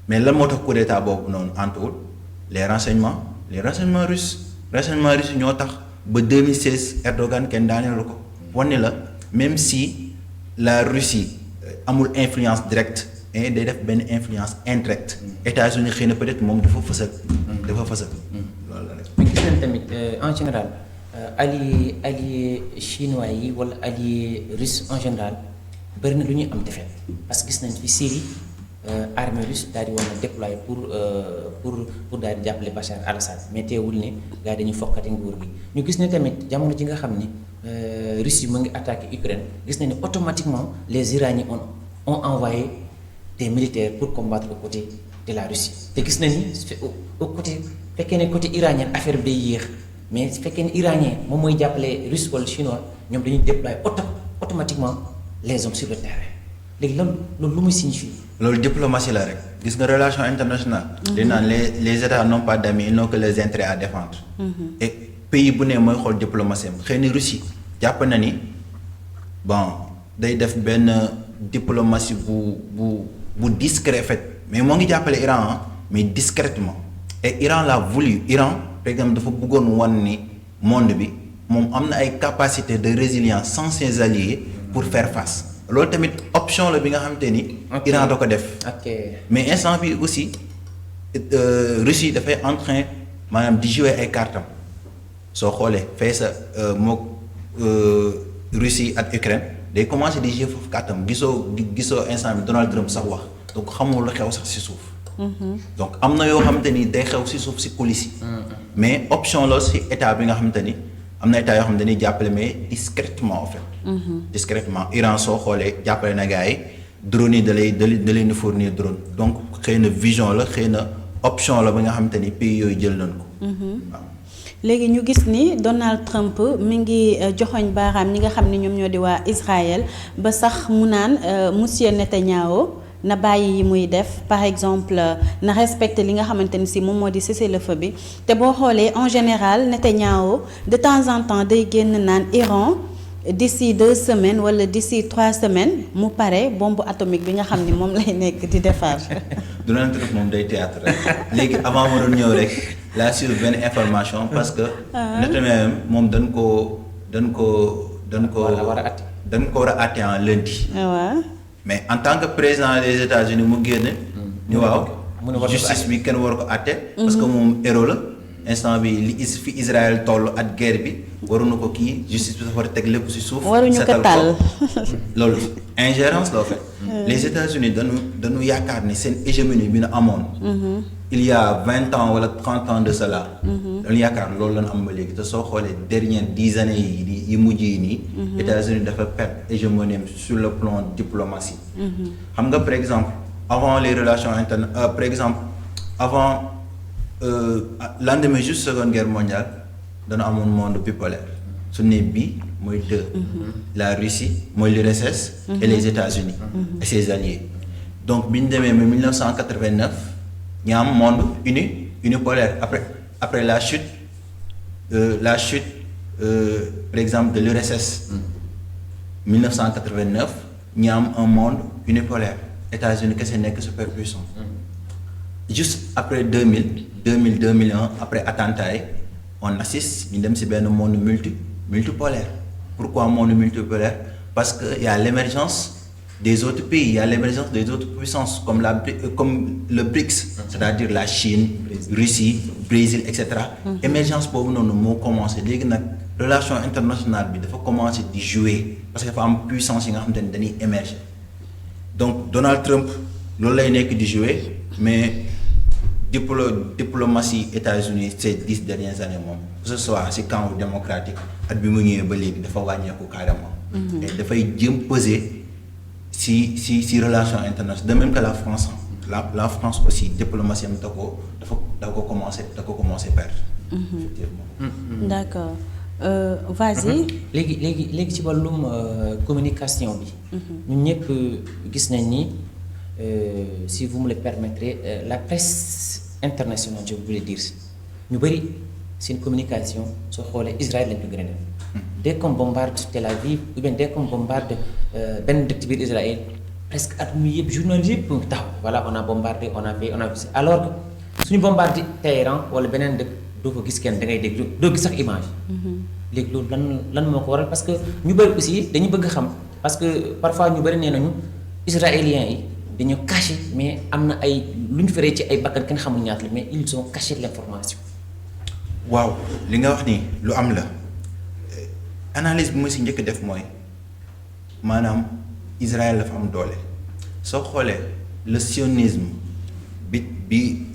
C: mais lan moo tax coup d'état boobu noonu antuwul les renseignements russes ñoo tax ba 2016 Erdogan kenn daaneelu ko wane la même si la Russie amul influence directe et day def benn influence indirecte États-Unis xëy na peut-être moom dafa fësal loolu la rek.
B: mais gis nañ tamit en général alliés chinois yi wala alliés russes en général bëri na lu ñuy am défaite parce que gis nañ fi Syrie armée russe daal di war a déployer pour daal di jàppale Bachar al-Assad mais teewul ne gars yi dañuy fokkati nguur gi ñu gis ne tamit jamono ji nga xam ni Russie mu ngi attaqué Ukraine gis nañ ne automatiquement les Iraniens ont envoyé des militaires pour combattre aux côtés de la Russie te gis nañ ni au côté fekkee ne côté iranien affaire bi day yéex mais su fekkee ne iranien moom mooy jàppale russe wala chinois ñoom dañuy déployer automatiquement les hommes sur le terrain léegi loolu lu muy signifie.
C: loolu diplomatie la rek gis nga relation internationale. di naan les états n'ont pas d'amis ils n'ont que les intérêts à défendre. et pays bu ne mooy xool diplomatie am xëy na Russie jàpp na ni bon day def benn diplomatie bu discret fait mais moo ngi jàppale Iran mais discrètement et Iran l'a voulu Iran par exemple dafa bëggoon wan ni monde bi moom am na ay capacité de résilience sans ses alliés pour faire face. loolu tamit option la bi nga xamante ni. Iran da ko def. mais instant bi aussi Russie dafay en train maanaam di jouer ay cartam soo xoolee fay sa mook Russie ak Ukraine day commencer di jouer foofu cartam gisoo instant bi Donald Trump sax wax donc xamul lu xew sax ci suuf. donc am na yoo xamante ni day xew ci suuf ci coulisses yi. mais option la ci état bi nga xamante ni. am na état yoo xam ne dañuy jàppale mais discrètement en fait. discrètement Iran soo xoolee jàppale na gars yi drone yi da leen di fournir drone donc xëy na vision la xëy na option la ba nga xamante ni pays yooyu jël nañ ko. waaw.
A: léegi ñu gis ni Donald Trump mi ngi joxoñ baaraam ñi nga xam ne ñoom ñoo di waa Israël ba sax mu naan monsieur Netanyahu na bàyyi yi muy def par exemple na respecter li nga xamante ni si moom moo di cessez-le-feu bi te boo xoolee en général Netanyahu de temps en temps day génn naan Iran d'ici 2 semaines wala d'ici 3 semaines mu pare bombe atomique bi nga xam ni moom lay nekk di defar.
C: Donald Trump moom day théâtre rek léegi avant ma doon ñëw rek laa suivre benn information parce que. Netanyahu moom dañ ko war a àtte en lundi.
A: waaw.
C: mais en tant que président des États-Unis mu génn. ni waaw justice bi kenn war ko àtte. parce que moom héros la. instant bi fi Israël toll ak guerre bi waruñu ko kii justice bi dafa war a teg lépp ci suuf.
A: waruñu ko tal
C: loolu ingérence la fait. les États-Unis dañu yaakaar ni seen hégémonie bi na amoon. il y a 20 ans wala 30 ans de cela. dañu yaakaar loolu lañu am ba léegi te soo xoolee dernières 10 années yi mujj yi nii. États-Unis dafa perdre hégémonie sur le plan diplomatie. xam nga par exemple avant les relations internationales par exemple avant. lendemain juste seconde guerre mondiale dana amoon monde bipolaire su ne bii mooy deux la Russie mooy l'URSS et les États-Unis et ses alliés donc bi ñu demee ba 1989 ñu am monde unipolaire après la chute par exemple de l'URSS 1989 ñu am un monde unipolaire États-Unis kese nekk superpuissance juste après 2001 après attentat yi on assiste ñu dem ci benn monde multipolaire. Pourquoi monde multipolaire? Parce qu'il y a l'émergence des autres pays, il y a l'émergence des autres puissances comme le BRICS, c'est-à-dire la Chine, Russie, Brésil, etc. Émergence boobu noonu moo commencé léegi nag relation internationale bi dafa commencé di jouer parce que dafa am puissance yi nga xamante ne dañuy émerger donc Donald Trump loolu lay nekk di jouer mais diplomatie États-Unis ces 10 dernières années moom que ce soit ci camp démocratique at bi mu ñëwee ba léegi dafa wàññeeku carrément. et dafay jëm peser ci relation internationale de même que la France la France aussi diplomatie am da ko commencé perdre. effectivement.
A: D'accord. Vas-y.
B: léegi ci wàllum communication bi. ñun ñëpp gis nañ ni si vous me le permettrez la presse internationale je voulais dire ñu bëri seen communication soo xoolee Israël lañ ko gën a def. dès qu'on bombarde Tel Aviv ou bien dès qu'on bombarde benn dëkk ci biir Israël presque at mi yëpp journalistes yëpp ngi taxaw voilà on a bombardé on a fait alors que suñu bombardé Téhéran wala beneen dëkk doo ko gis kenn da ngay dégg doo gis sax image. léegi loolu lan moo ko waral parce que ñu bëri aussi dañu bëgg xam parce que parfois ñu bëri nee nañu israéliens yi dañu caché mais am na ay lu ñu feree ci ay bakkan kenn xamul ñaata la mais ils ont caché l'information.
C: waaw li nga wax ni lu am la analyse bi ma si njëkk def mooy maanaam Israël dafa am doole soo xoolee le sionisme bi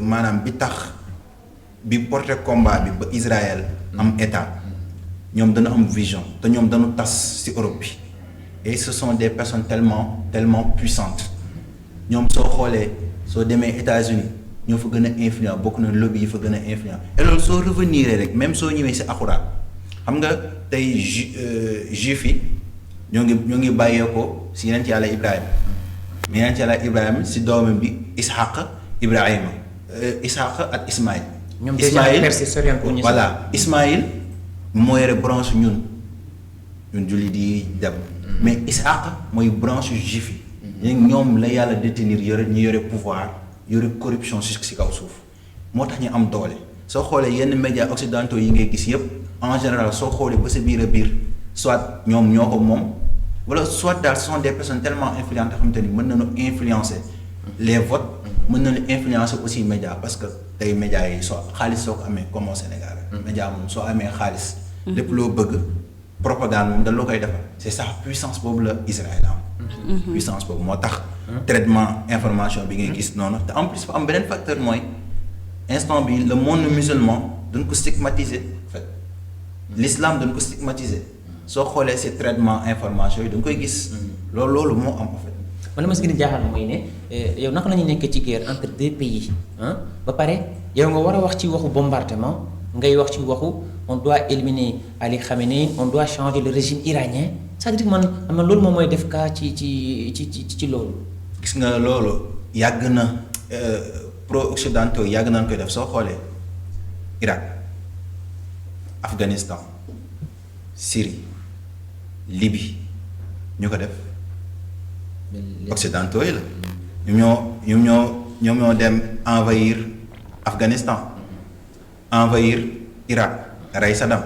C: maanaam bi tax bi porté combat bi ba Israël am état ñoom dana am vision te ñoom dañu tas ci Europe bi et ce sont des personnes tellement puissantes ñoom soo xoolee soo demee États-Unis ñoo fa gën a influent bokk na lobby yi fa gën a influent et loolu soo revenir rek même soo ñëwee ci Alxuraan xam nga tey juif yi ñoo ngi bàyyeekoo ci yonent Yàlla Ibrahima mais yonent Yàlla Ibrahima ci doomam bi Ishaq ak Ismaïl.
B: ñoom déjà percé soriant ko ñu.
C: voilà Ismaïl moo yore branche ñun jullit yi dem. mais Ishaq mooy branche juif yi. ñoom la yàlla détenir ñu yore pouvoir yore corruption ci kaw suuf moo tax ñu am doole soo xoolee yenn médias occidentaux yi ngay gis yépp en général soo xoolee ba sa biir a biir soit ñoom ñoo ko moom wala soit daal ce sont des personnes tellement influentes xamante ni mën nañu influencer les votes mën nañu influencer aussi médias parce que tey médias yi xaalis soo ko amee comme au Sénégal. média moom soo amee xaalis. lépp loo bëgg propagande moom da loo koy defal c'est ça puissance boobu la Israël am. puissance boobu moo tax. traitement information bi ngay gis noonu te en plus fa am beneen facteur mooy instant bi le monde musulman dañ ko stigmatiser en fait l'islam dañ ko stigmatiser soo xoolee ci traitement information yi dañ koy gis. loolu moo am en fait.
B: man li ma si gën a jaaxal mooy ne yow naka la ñu nekk ci guerre entre deux pays ba pare yow nga war a wax ci waxu bombardement ngay wax ci waxu on doit éliminer Ali Khamenei on doit changer le régime iranien c'est-à-dire man am na loolu moom mooy def cas ci loolu.
C: gis nga loolu yàgg na pro-occidentaux yàgg nañ koy def soo xoolee Irak Afghanistan Syrie Libye ñu ko def. occidentaux yi la ñoom ñoo dem envahir Afghanistan envahir Irak rey Saddam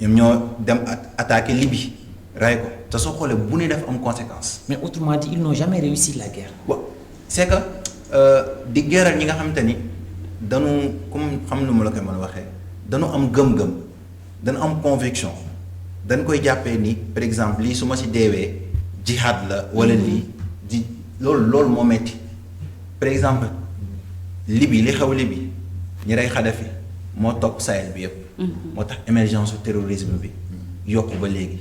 C: ñoom ñoo dem attaquer Libye rey ko te soo xoolee bu ne def am conséquence.
B: mais autrement dit ils n'ont jamais réussi la guerre.
C: waaw c'est que di guerral ñi nga xamante ni dañu comme xam nu ma la koy mën a waxee dañu am gëm-gëm dañu am conviction dañ koy jàppee ni par exemple lii su ma ci deewee. jihad la wala lii di loolu moo metti par exemple Libye li xew Libye ñi rey Kadhafi moo topp Sahel bi yépp moo tax émergence du terrorisme bi yokku ba léegi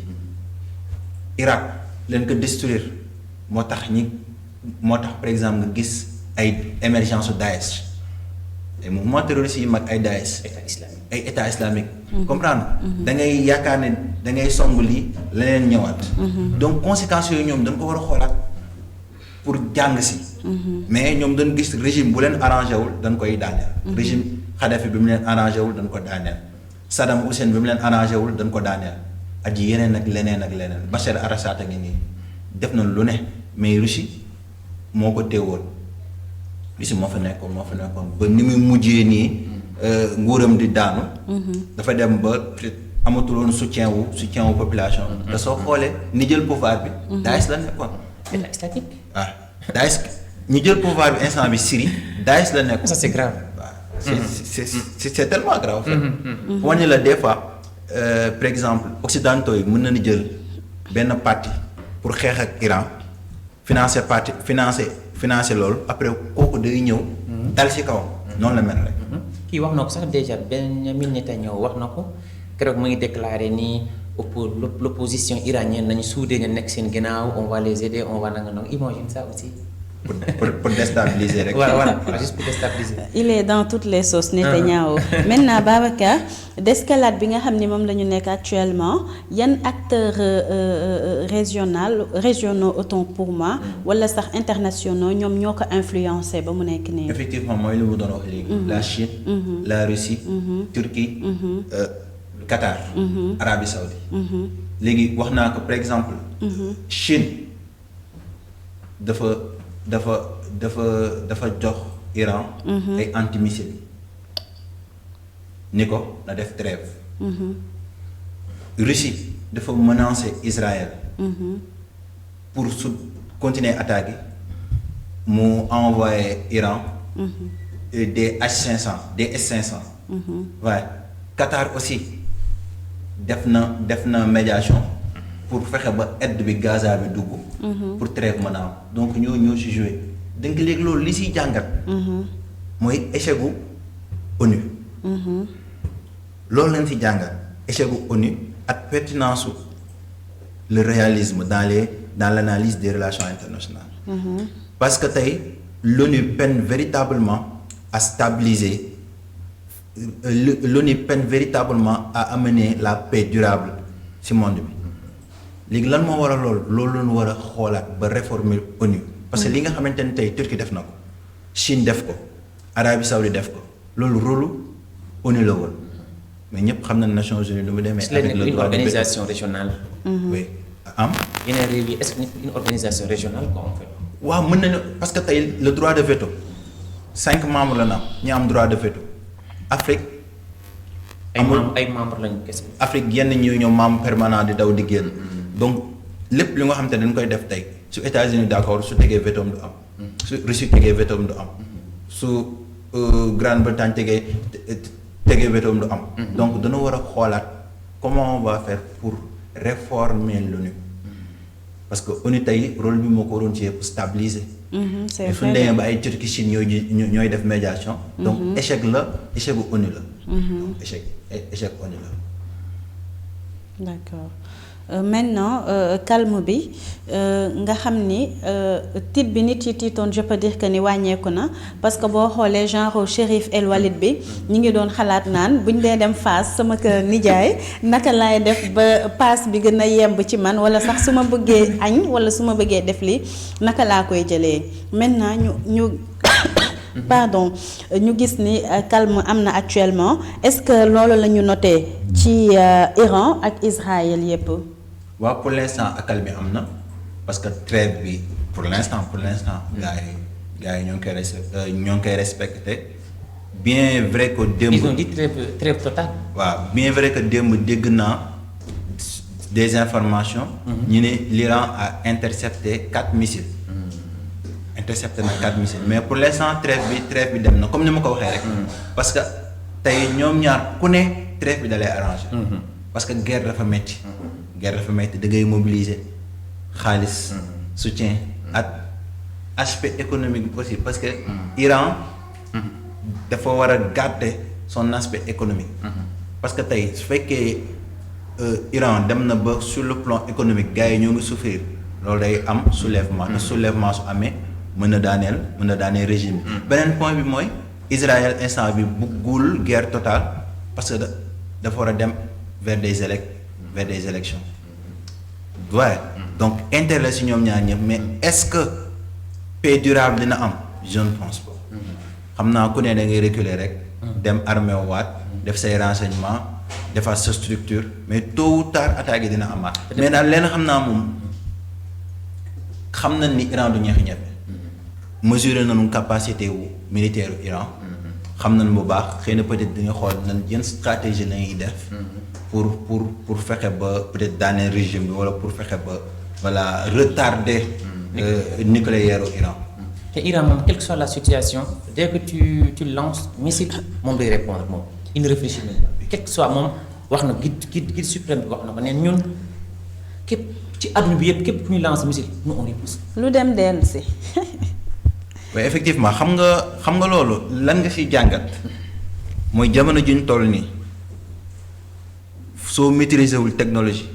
C: Irak leen ko détruire moo tax par exemple nga gis ay émergence du Daesh ay mouvement terroriste yi mag ay Daesh ay état islamique comprendre da ngay yaakaar ne da ngay song lii leneen ñëwaat donc conséquences yooyu ñoom dañ ko war a xoolaat pour jàng si. mais ñoom dañ gis régime bu leen arrangé wul dañ koy daaneel. régime Kadhafi bi mu leen arrangé wul dañ ko daaneel. Saddam Hussein bi mu leen arrangé wul dañ ko daaneel. ak yeneen ak leneen ak leneen Bachar al-Assad a ngi nii def na lu ne mais Russie moo ko teewoon Russie moo fa nekkoon ba ni muy mujjee nii nguuram di daanu. dafa dem ba amatuloon soutien wu population. te soo xoolee ni jël pouvoir bi. Daesh la nekkoon.
B: État islamique.
C: ah Daesh ñi jël pouvoir bi instant bi Syrie Daesh la nekkoon.
B: Ça c'est grave.
C: waaw c'est tellement grave. en fait. wane la des fois par exemple occidentaux yi mën nañu jël benn parti pour xeex ak Iran financer loolu après kooku day ñëw. dal ci kawam. noonu la mel rek.
B: kii wax na ko sax déjà Benjamin Netanyahu wax na ko keroog mu ngi déclaré nii l'opposition iranienne nañu soudé ñu nekk seen ginnaaw on va les aider on va nanga noonu imagine ça aussi.
C: pour déstabiliser rek.
B: voilà juste pour déstabiliser.
A: il est dans toutes les sauces Netanyahu. Maintenant Babacar d'escalade bi nga xam ni moom la ñu nekk actuellement yan acteurs régionaux autant pour moi wala sax internationaux ñoom ñoo ko influencé ba mu nekk nii.
C: effectivement mooy li mu doon wax léegi. la Chine. la Russie. Turquie. Qatar. Arabie Saoudite. léegi wax naa ko par exemple. Chine dafa jox Iran. ay antimissile ni ko na def trêve. Russie dafa menacer Israël. pour su continuer attaque yi mu envoyé Iran. des H500 des S500. waaye Qatar aussi def na médiation pour fexe ba aide bi Gaza bi dugg. pour trêve mën a am donc ñoo ci joué donc léegi loolu li siy jàngat. mooy échec gu ONU. loolu lañ ci jàngat échec gu ONU ak pertinence le réalisme dans l'analyse des relations internationales. parce que tey l'ONU peine véritablement à stabiliser. L'ONU peine véritablement à amener la paix durable ci monde bi léegi lan moo war a loolu lañu war a xoolaat ba réformer ONU parce que li nga xamante ne tey Turquie def na ko Chine def ko Arabie Saoudite def ko loolu rôle ONU la woon mais ñëpp xam na Nations Unies lu mu demee.
B: avec le droit de veto une organisation régionale.
C: oui am.
B: yeneen réew yi est-ce que une organisation régionale quoi en fait.
C: waaw mën nañu parce que tey le droit de veto 5 membres la na am ñu am droit de veto. Afrique
B: ay membres lañu kese.
C: Afrique yenn ñi ñoom membre permanent di daw di génn. donc lépp li nga xam te dañ koy def tey su États-Unis d'accord su tegee vétoom du am. su Russie tegee vétoom du am. su Grande-Bretagne tegee vétoom du am. donc dañoo war a xoolaat comment on va faire pour réformer l'ONU parce que ONU tey rôle bi moo ko waroon ci pour stabiliser.
A: c'est
C: fu ñu demee ba ay Turquie Chine ñooy def médiation. donc échec bu ONU la. donc échec ONU la.
A: d'accord maintenant calme bi nga xam ni tiit bi nit yi tiitoon je peux dire que ni wàññeeku na parce que boo xoolee genre Chérif El Walid bi ñu ngi doon xalaat naan buñ dee dem Fass sama kër nijaay naka laay def ba paas bi gën a yemb ci man wala sax su ma bëggee añ wala su ma bëggee def li naka laa koy jëlee maintenant ñu pardon ñu gis ni calme am na actuellement est-ce que loolu la ñu noté ci Iran ak Israël yépp.
C: waaw pour l'instant akal bi am na parce que trêve bi pour l'instant gars yi ñoo ngi koy respecté bien vrai que démb.
B: ils ont dit trêve totale.
C: waaw bien vrai que démb dégg naa des informations. ñu ne l'Iran a intercepté 4 missiles. intercepté na 4 missiles mais pour l'instant trêve bi dem na comme ni ma ko waxee rek. parce que tey ñoom ñaar ku ne trêve bi da lay arrangé. parce que guerre dafa metti da ngay mobiliser xaalis. soutien ak aspect économique bi aussi parce que. Iran dafa war a garder son aspect économique. parce que tey su fekkee Iran dem na ba sur le plan économique gars yi ñoo ngi souffrir loolu day am soulèvement te soulèvement su amee mën na daaneel régime bi. beneen point bi mooy Israël instant bi buggul guerre totale parce que dafa war a dem vers des élections. waaye donc intérêt si ñoom ñaar ñëpp mais est-ce que paix durable dina am je ne pense pas. xam naa ku ne da ngay reculer rek. dem armé waat def say renseignement defaat sa structure mais tôt ou tard attaque yi dina amaat. mais daal leen xam naa moom xam nañ ni Iran du ñeexi ñebe. mesurer nañu capacité wu militaire u Iran. xam nañ bu baax xëy na peut-être dañuy xool nan yan stratégie la ñuy def. pour fexe ba peut-être daaneel régime bi wala pour fexe ba voilà retarder. nucléaire u Iran.
B: te Iran moom quelle que soit la situation dès que tu lances missile moom day répondre moom il ne réfléchit même pas quel que soit moom wax na guide suprême bi wax na ko ne ñun képp ci àdduna bi yëpp képp ku ñuy lancer missile nous on repousse.
A: lu dem dellu si.
C: oui effectivement xam nga loolu lan nga fi jàngat mooy jamono ji ñu toll nii soo maîtriser wul technologie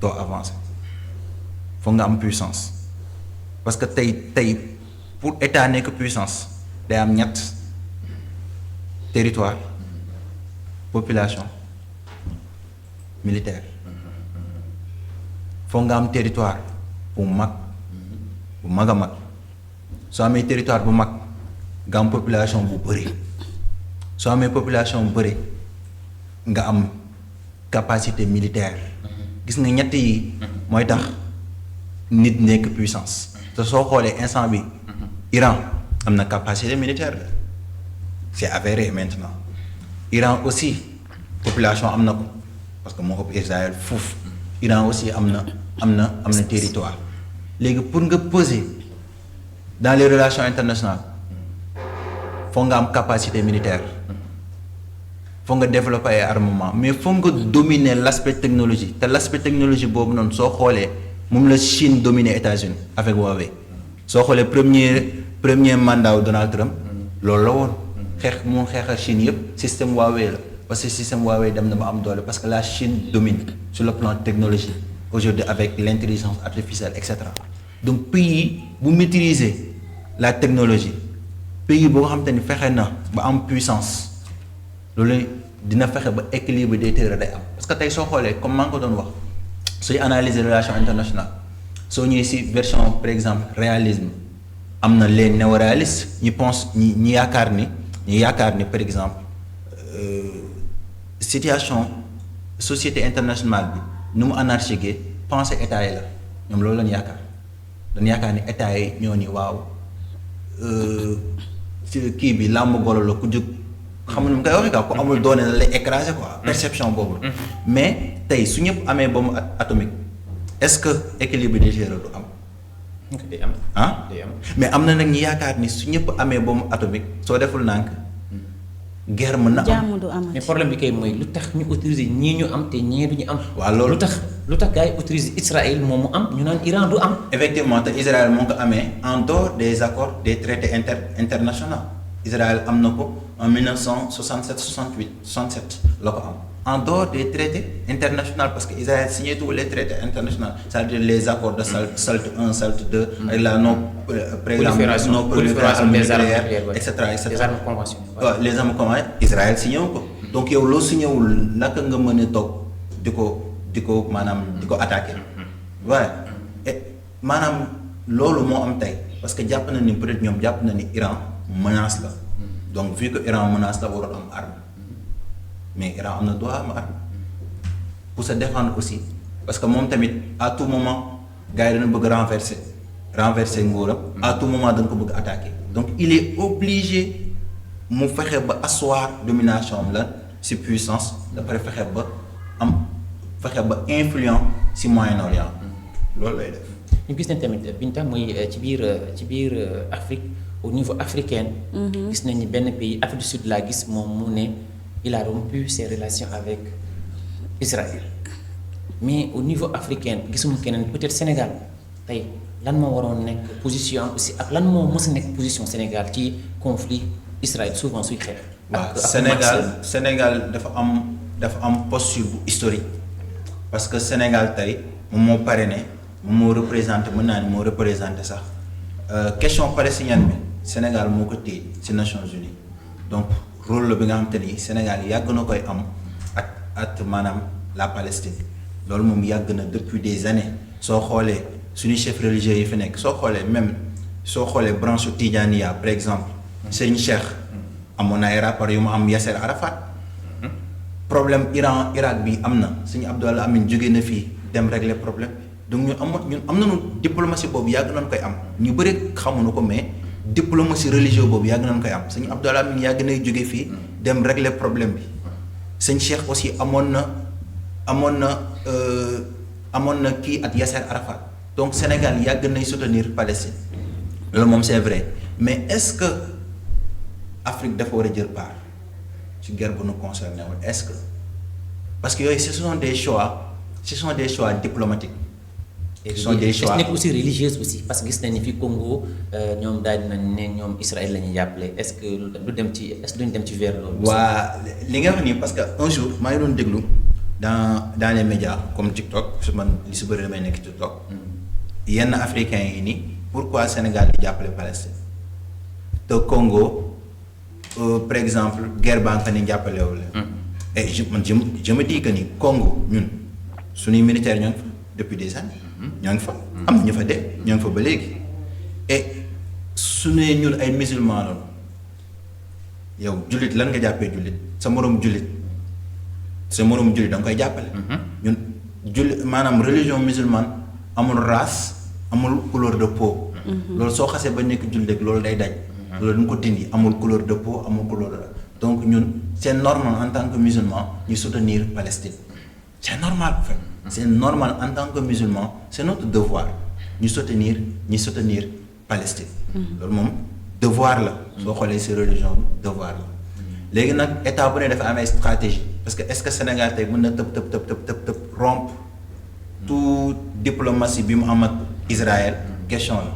C: doo avancer foog nga am puissance parce que tey pour état nekk puissance day am ñett territoire population militaire foog nga am territoire bu mag a mag soo amee territoire bu mag nga am population bu bëri soo amee population bu bëri nga am capacité militaire gis nga ñett yi mooy tax nit nekk puissance te soo xoolee instant bi Iran am na capacité militaire c'est avéré maintenant Iran aussi population am na ko parce que moo ëpp Israël foofu Iran aussi am na territoire léegi pour nga peser dans les relations internationales foog nga am capacité militaire foog nga développer ay armement mais foog nga dominer l'aspect technologie te l'aspect technologie boobu noonu soo xoolee moom la Chine dominer États-Unis avec Huawei soo xoolee premier mandat wu Donald Trump loolu la woon xeexal Chine yëpp système Huawei la parce que système Huawei dem na ba am doole parce que la Chine domine sur le plan technologique aujourd'hui avec l'intelligence artificielle et cetera donc pays bu maîtriser la technologie pays boo nga xam te ni fexe na ba am puissance loolu dina fexe ba équilibre des terres day am parce que tey soo xoolee comme maa ngi ko doon wax sooy analyser relations internationales soo ñëwee ci version par exemple réalisme am na les néo-réalistes ñi yaakaar ni par exemple situation société internationale bi nu mu anarchique pensée état yi la ñoom loolu lañu yaakaar dañu yaakaar ni état yi ñoo ni waaw ci kii bi làmb golo la ku jóg xam nu mu koy waxee quoi ku amul doone la lay écraser quoi perception boobu mais tey su ñëpp amee bombe atomique est-ce que équilibre des terres du am
B: day am
C: ah mais am na nag ñi yaakaar ni su ñëpp amee bombe atomique soo deful nànk guerre mën na am
A: jàmm du am.
B: mais problème bi kay mooy lu tax ñu autoriser ñii ñu am te ñii du ñu am.
C: waaw loolu
B: lu tax gars yi autoriser Israël moom mu am ñu naan Iran du am.
C: effectivement te Israël moo ko amee en dehors des accords des traités internationaux Israël am na ko en 1967 67 la ko am en dehors des traités internationaux parce que Israël signé tous les traités internationaux c'est-à-dire les accords de SALT 1 SALT 2 ak la non prolifération nucléaire et cetera
B: les armes conventionnelles.
C: waaw les armes conventionnelles Israël signé wu ko donc yow loo signé wul naka nga mën a toog di ko maanaam di ko attaquer waaye maanaam loolu moo am tey parce que jàpp na ni peut-être ñoom jàpp na ni Iran menace la donc vu que Iran menace la waroon am arme mais Iran am na droit am arme pour se défendre aussi parce que moom tamit à tout moment gars yi dañu bëgg renverser nguuram à tout moment dañ ko bëgg attaquer donc il est obligé mu fexe ba asseoir domination am la ci puissance dafay fexe ba influent ci Moyen-Orient loolu lay def.
B: ñu gis nañ tamit Binta muy ci biir Afrique au niveau africain. gis nañ ni benn pays Afrique du Sud laa gis moom mu ne il a rompu ses relations avec Israël mais au niveau africain gisuma keneen peut-être Sénégal tey lan moo waroon nekk position aussi ak lan moo mës a nekk position Sénégal ci conflit Israël souvent suy xeex.
C: waaw Sénégal dafa am posture bu historique parce que Sénégal tey moom moo parrainé moom moo représenté mën naa ni moo représenté sax question palestinienne bi Sénégal moo ko téye ci Nations Unies donc rôle la bi nga xamante ni Sénégal yàgg na koy am ak maanaam la Palestine loolu moom yàgg na depuis des années soo xoolee suñu chef religieux yi fi nekk soo xoolee même soo xoolee branche Tidianiya par exemple Serigne Cheikh amoon na ay rapport yu mu am Yasser Arafat problème Iran Irak bi am na Serigne Abdoul Amin jóge na fii dem régler problème donc ñun am nañu diplomatie boobu yàgg nañu koy am ñu bëri xamuñu ko mais diplomatie religieuse boobu yàgg nañu koy am Serigne Abdoul Amin yàgg nay jóge fii dem régler problème bi Serigne Cheikh aussi amoon na kii at Yasser Arafat donc Sénégal yàgg nay soutenir Palestine loolu moom c'est vrai mais est-ce que Afrique dafa war a jël part ci guerre bu nu concerné wul est-ce que parce que yooyu ce sont des choix diplomatiques.
B: ce sont des choix nekk aussi religieuses aussi parce que gis nañu fi Congo ñoom daal dinañ ne ñoom Israël la ñuy jàppale est-ce que duñ dem ci vers loolu.
C: waa li nga wax nii parce que un jour maa ngi doon déglu dans les médias comme TikTok su man li si bëri damay nekk TikTok yenn africains yi nii pourquoi Sénégal di jàppale Palestine te Congo par exemple guerre baa nga fa ni jàppalewul et je me dis que ni Congo ñun suñuy militaires ñoo ngi fa depuis des années ñoo ngi fa am na ñu fa dee ñoo ngi fa ba léegi et su ne ñun ay musulmans lañu yow jullit lan nga jàppee jullit sa moroom jullit da nga koy jàppale ñun jullit maanaam religion musulmane amul race amul couleur de peau loolu soo xasee ba nekk jullit rek loolu day dañ loolu duñ ko dindi amul couleur de peau amul couleur de donc ñun c'est normal en tant que musulman ñu soutenir Palestine c'est normal en fait c'est normal en tant que musulman c'est notre devoir ñu soutenir Palestine loolu moom devoir la soo xoolee ci religion devoir la léegi nag état bu ne dafa am ay stratégie parce que est-ce que Sénégal tey mën na tëb rompre tout diplomatie bi mu am ak Israël question la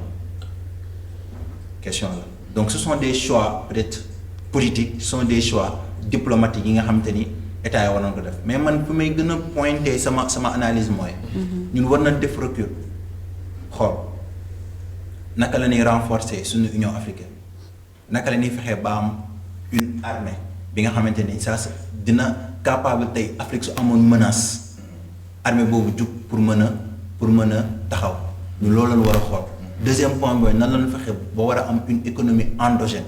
C: donc ce sont des choix peut-être politiques ce sont des choix diplomatiques yi nga xamante ni état yi war nañ ko def mais man fu may gën a pointer sama analyse mooy ñun war nañ def recul xool naka la ñuy renforcer suñu Union africaine naka la ñuy fexee ba am une armée bi nga xamante ni ça dina capable tey Afrique su amoon menace armée boobu jug pour mën a taxaw ñu loolu lañu war a xool deuxième point mooy nan lañu fexe ba war a am une économie endogène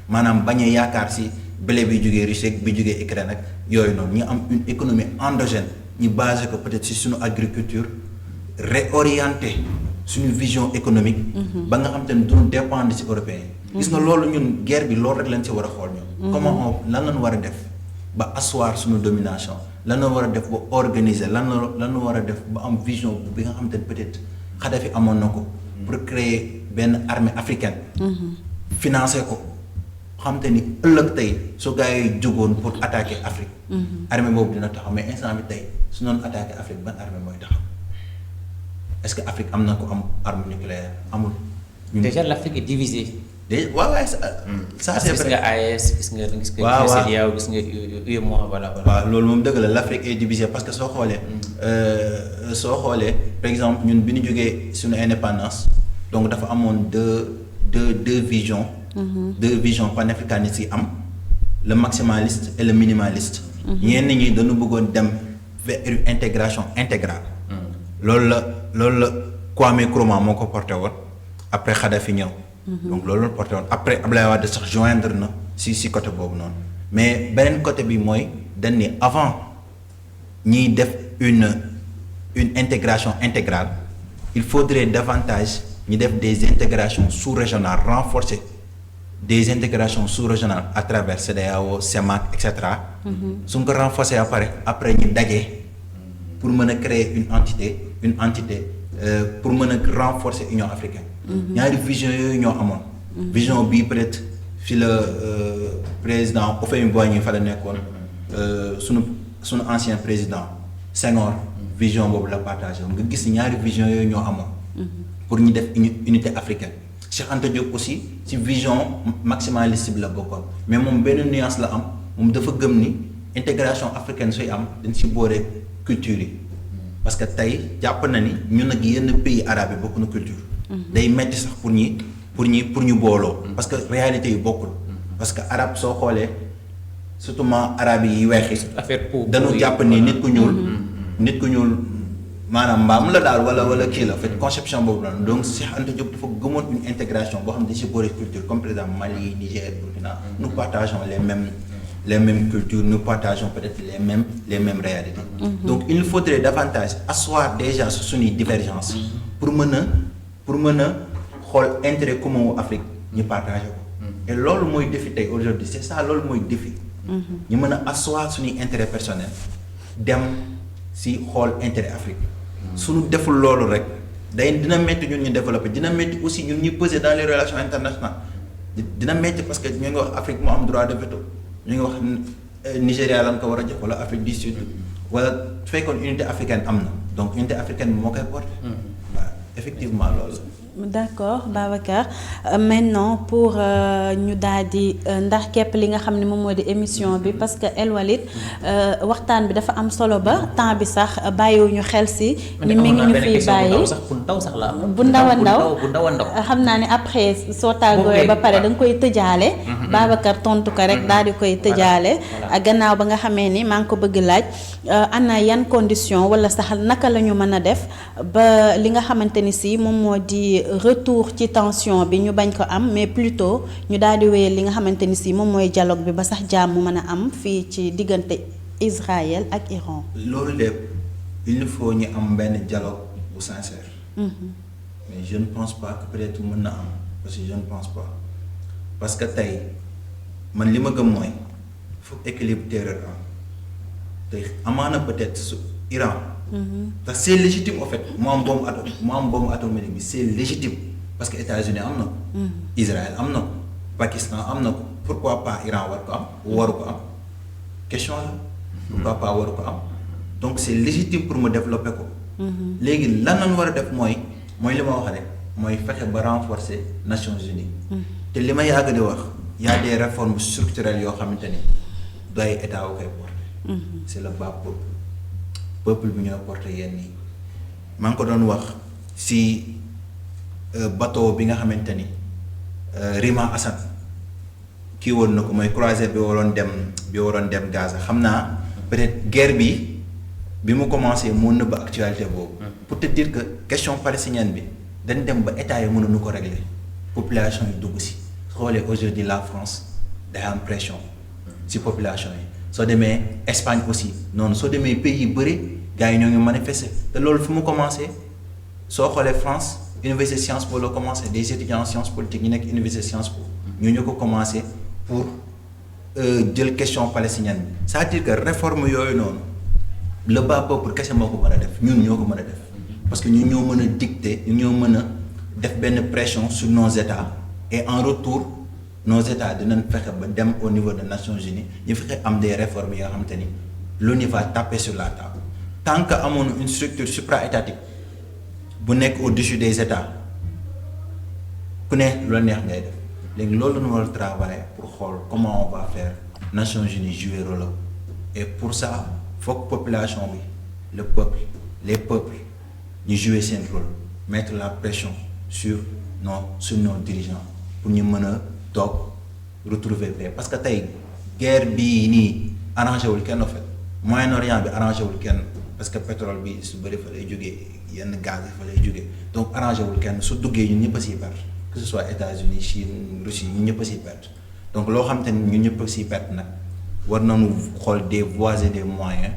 C: maanaam bañ a yaakaar si blé bi jógee Russie bi jógee Ukraine ak yooyu noonu ñu am une économie endogène ñu basé ko peut-être si suñu agriculture réorienter suñu vision économique ba nga xam te ne duñu dépendre si européens yi gis nga loolu ñun guerre bi loolu rek lañ si war a xool ñun comment lan lañu war a def ba asseoir suñu domination lan la war a def ba organiser lan la war a def ba am vision bi nga xam te ne peut-être Kadhafi amoon na ko pour créer benn armée africaine financer ko xam te ni ëllëg tey su gars yi jógoon pour attaquer Afrique armée boobu dina taxaw mais instant bi tey su noonu attaquer Afrique ban armée mooy taxaw est-ce que Afrique am na ko am arme nucléaire amul
B: déjà l'Afrique est divisée
C: waaw ça c'est vrai
B: gis nga AES gis nga CEDEAO gis nga UEMOA voilà
C: waaw loolu moom dëgg la l'Afrique est divisée parce que soo xoolee par exemple ñun bi ñu jógee suñu indépendance donc dafa amoon deux visions deux visions panafricanistes yi am le maximaliste et le minimaliste ñenn ñi dañu bëggoon dem vers une intégration intégrale loolu la Kwame Nkrumah moo ko porté woon après Kadhafi ñëw donc loolu la porté woon après Abdoulaye Wade sax joindre na si côté boobu noonu mais beneen côté bi mooy dañ ni avant ñiy def une intégration intégrale il faudrait davantage ñu def des intégrations sous-régionales renforcer des intégrations sous-régionales à travers CEDEAO CEMAC et cetera suñ ko renforcer après ñu daje pour mën a créer une entité pour mën a renforcer Union africaine ñaari vision yooyu ñoo amoon vision bii peut-être fi la président Houphouët-Boigny fa la nekkoon sunu ancien président Senghor vision boobu la partagé nga gis ñaari vision yooyu ñoo amoon pour ñu def unité africaine Cheikh Anta Diop aussi ci vision maximaliste bi la bokkoon mais moom benn nuance la am moom dafa gëm ni intégration africaine suy am dañ ci boole culture yi parce que tey jàpp na ni ñun nag yenn pays arabes yi bokk na culture day metti sax pour ñu booloo parce que réalité yi bokkul parce que arabe soo xoolee surtout arabe yi weexi dañu jàpp ni nit ku ñuul maanaam mbaam la daal wala kii la en fait conception boobu noonu donc Cheikh Anta Diop dafa gëmoon une intégration boo xam ne ci boole culture comme par exemple Mali Niger Burkina nous partageons les mêmes cultures nous partageons peut-être les mêmes réalités. Donc il faudrait davantage asseoir déjà sur suñuy divergence pour mën a xool intérêt commun wu Afrique ñu partager ko. Et loolu mooy défi tey aujourd'hui c'est ça loolu mooy défi. ñu mën a asseoir suñuy intérêt personnel dem si xool intérêt Afrique. suñu deful loolu rek dina métti ñun ñu développer dina métti aussi ñun ñu peser dans les relations internationales dina métti parce que ñu ngi wax Afrique moo am droit de veto ñu ngi wax Nigéria lan ko war a jox wala Afrique du Sud wala fekkoon unité africaine am na donc unité africaine bi moo koy porter. waaw effectivement loolu.
A: D'accord Babacar maintenant pour ñu daal di ndax képp li nga xam ne moom moo di émission bi parce que El Walid waxtaan bi dafa am solo ba temps bi sax bàyyiwuñu xel si. ni mi ngi ñu fiy bàyyi bu ndaw a ndaw xam naa ne après soo tàggooyee ba pare da nga koy tëjaale. Babacar tontu ko rek daal di koy tëjaale. gannaaw ba nga xamee ni maa ngi ko bëgg laaj ana yan condition wala sax naka la ñu mën a def ba li nga xamante ni si moom moo di. Retour ci tension bi ñu bañ ko am mais plutôt ñu daal di wéyal li nga xamante ni si moom mooy dialogue bi ba sax jàmm mën a am fii ci diggante Israël ak Iran.
C: loolu lépp il faut ñu am benn dialogue bu sincère. mais je ne pense pas que peut-être mën na am parce que je ne pense pas parce que tey man li ma gëm mooy faut équilibre terreur am te amaana peut-être su Iran. parce que c'est légitime en fait mu am bombe atomique bi c'est légitime parce que États-Unis am na ko. Israël am na ko Pakistan am na ko pourquoi pas Iran war ko am waru ko am question la. pourquoi pas waru ko am donc c'est légitime pour mu développer ko. léegi lan lañ war a def mooy li ma wax rek mooy fexe ba renforcer Nations Unies. te li ma yàgg di wax y a des réformes structurelles yoo xamante ni doy état wu koy porter. c'est le bas peuple bi ñoo porté yenn yi maa ngi ko doon wax si bateau bi nga xamante ni Rima Assad kii woon na ko mooy croisière bi waroon dem Gaza xam naa peut-être guerre bi mu commencé moo nëbb actualité boobu. pour te dire que question palestinienne bi dañ dem ba état yi mënuñu ko régler population yi dugg si xoolee aujourd'hui la France day am pression si population yi. soo demee Espagne aussi noonu soo demee pays yu bëri gars yi ñoo ngi manifester te loolu fu mu commencé soo xoolee France université Sciences Po la commencé des étudiants en sciences politiques ñu nekk université Sciences Po ñu ko commencé pour jël question palestinienne bi c'est-à-dire que réforme yooyu noonu le bas peuple kese moo ko mën a def ñun ñoo ko mën a def parce que ñun ñoo mën a dicter ñun ñoo mën a def benn pression sur nos états et en retour. nos états dinañ fexe ba dem au niveau des Nations Unies ñu fexe am des réformes yoo xamante ni l'ONU va taper sur la table tant que amoon une structure supra-étatique bu nekk au-dessus des états ku ne lu la neex ngay def léegi loolu la ñu war a travailler pour xool comment on va faire Nations Unies jouer rôle et pour ça foog population bi le peuple les peuples ñu jouer seen rôle mettre la pression sur nos dirigeants pour ñu mën a toog retrouver paix parce que tey guerre bii nii arrangé wul kenn en fait Moyen-Orient bi arrangé wul kenn parce que pétrole bi su bëri fa lay jógee yenn gaz yi fa lay jógee donc arrangé wul kenn su duggee ñun ñëpp a siy perte que ce soit États-Unis Chine Russie ñun ñëpp a siy perte donc loo xam te ni ñun ñëpp a siy perte nag war nañu xool des voies et des moyens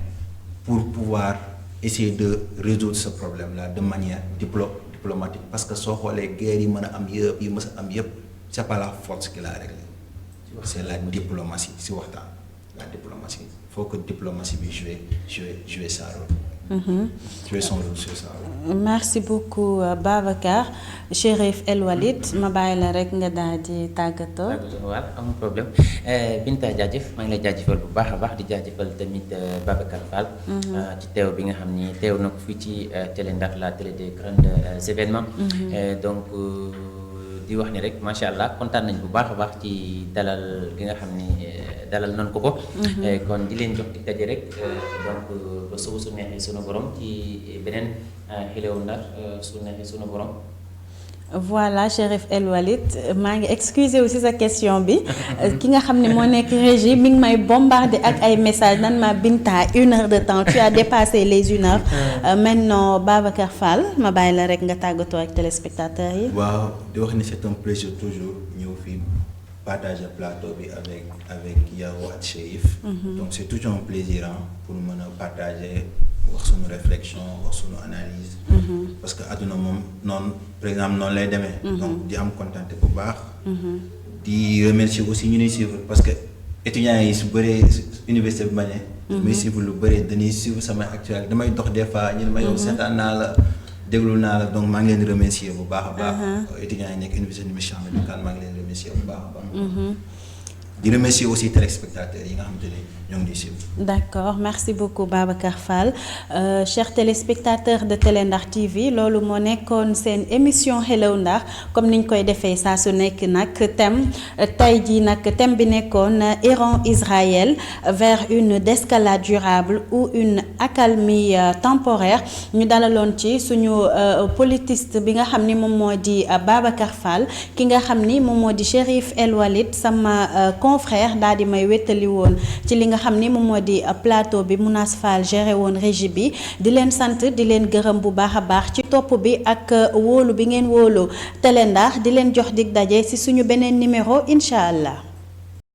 C: pour pouvoir essayer de résoudre ce problème là de manière diplomatique parce que soo xoolee guerre yi mën a am yëpp yi mës a am yëpp c'est pas la force qui l'a réglé c'est la diplomatie si waxtaan la diplomatie il faut que diplomatie bi jouer sa rôle. jouer son rôle sur ça.
A: merci beaucoup Babacar Chérif El Walid ma bàyyi la rek nga daal di tàggatoo.
B: waaw amul problème Binta jaajëf maa ngi lay jaajëfal bu baax a baax di jaajëfal tamit Babacar Fall. ci teew bi nga xam ni teew na ko fii ci télé Ndar la télé des grands événements. donc. di wax ni rek macha allah kontaan nañ bu baax a baax ci dalal gi nga xam ni dalal nañ ko. kon di leen jox di daje rek donc ba suba su neexee sunu borom ci beneen Xew Ndar su neexee sunu borom.
A: voilà Chérif El Walid maa ngi excusé aussi sa question bi ki nga xam ne moo nekk régie mi ngi may bombardé ak ay messages nan ma Binta 1 heure de temps tu as dépassé les 1 heure maintenant Babacar Fall ma bàyyi la rek nga tàggatoo ak téléspectateurs yi.
C: waaw di wax ni c'est un plaisir toujours ñëw fii partager plateau bi avec yow ak Chérif. Donc c'est toujours un plaisir pour mën a partager wax sunu réflexion wax sunu analyse. parce que àdduna moom noonu par exemple noonu lay demee. donc di am contenté bu baax. di remercier aussi ñu ñuy suivre parce que étudiants yi su bëree université bi ma ne. muy suivre lu bëri dañuy suivre samay actualité damay dox des fois ñu ne ma yow seetaan naa la déglu naa la donc maa ngi leen di remercier bu baax a baax. étudiants yi nekk université de Cheikh Ahmadou Kane maa ngi leen di remercier bu baax a baax. di remercier aussi téléspectateurs yi nga xamante ne ñoo ngi di suivre.
A: D'accord, merci beaucoup Babacar Fall. Chers téléspectateurs de Télé Ndar TV loolu moo nekkoon seen émission Hello Ndar comme niñ koy defee saa su nekk nag thème tey jii nag thème bi nekkoon Iran-Israël vers une escalade durable ou une accalmie temporaire ñu dalaloon ci suñu politiste bi nga xam ni moom moo di Babacar Fall ki nga xam ni moom moo di Chérif El Walid sama confrère daal di may wéttali woon ci li nga xam ni moom moo di plateau bi Mounas Fall géré woon régie bi di leen sant di leen gërëm bu baax a baax ci topp bi ak wóolu bi ngeen wóolu Télé Ndar di leen jox dig daje ci suñu beneen numéro incha allah.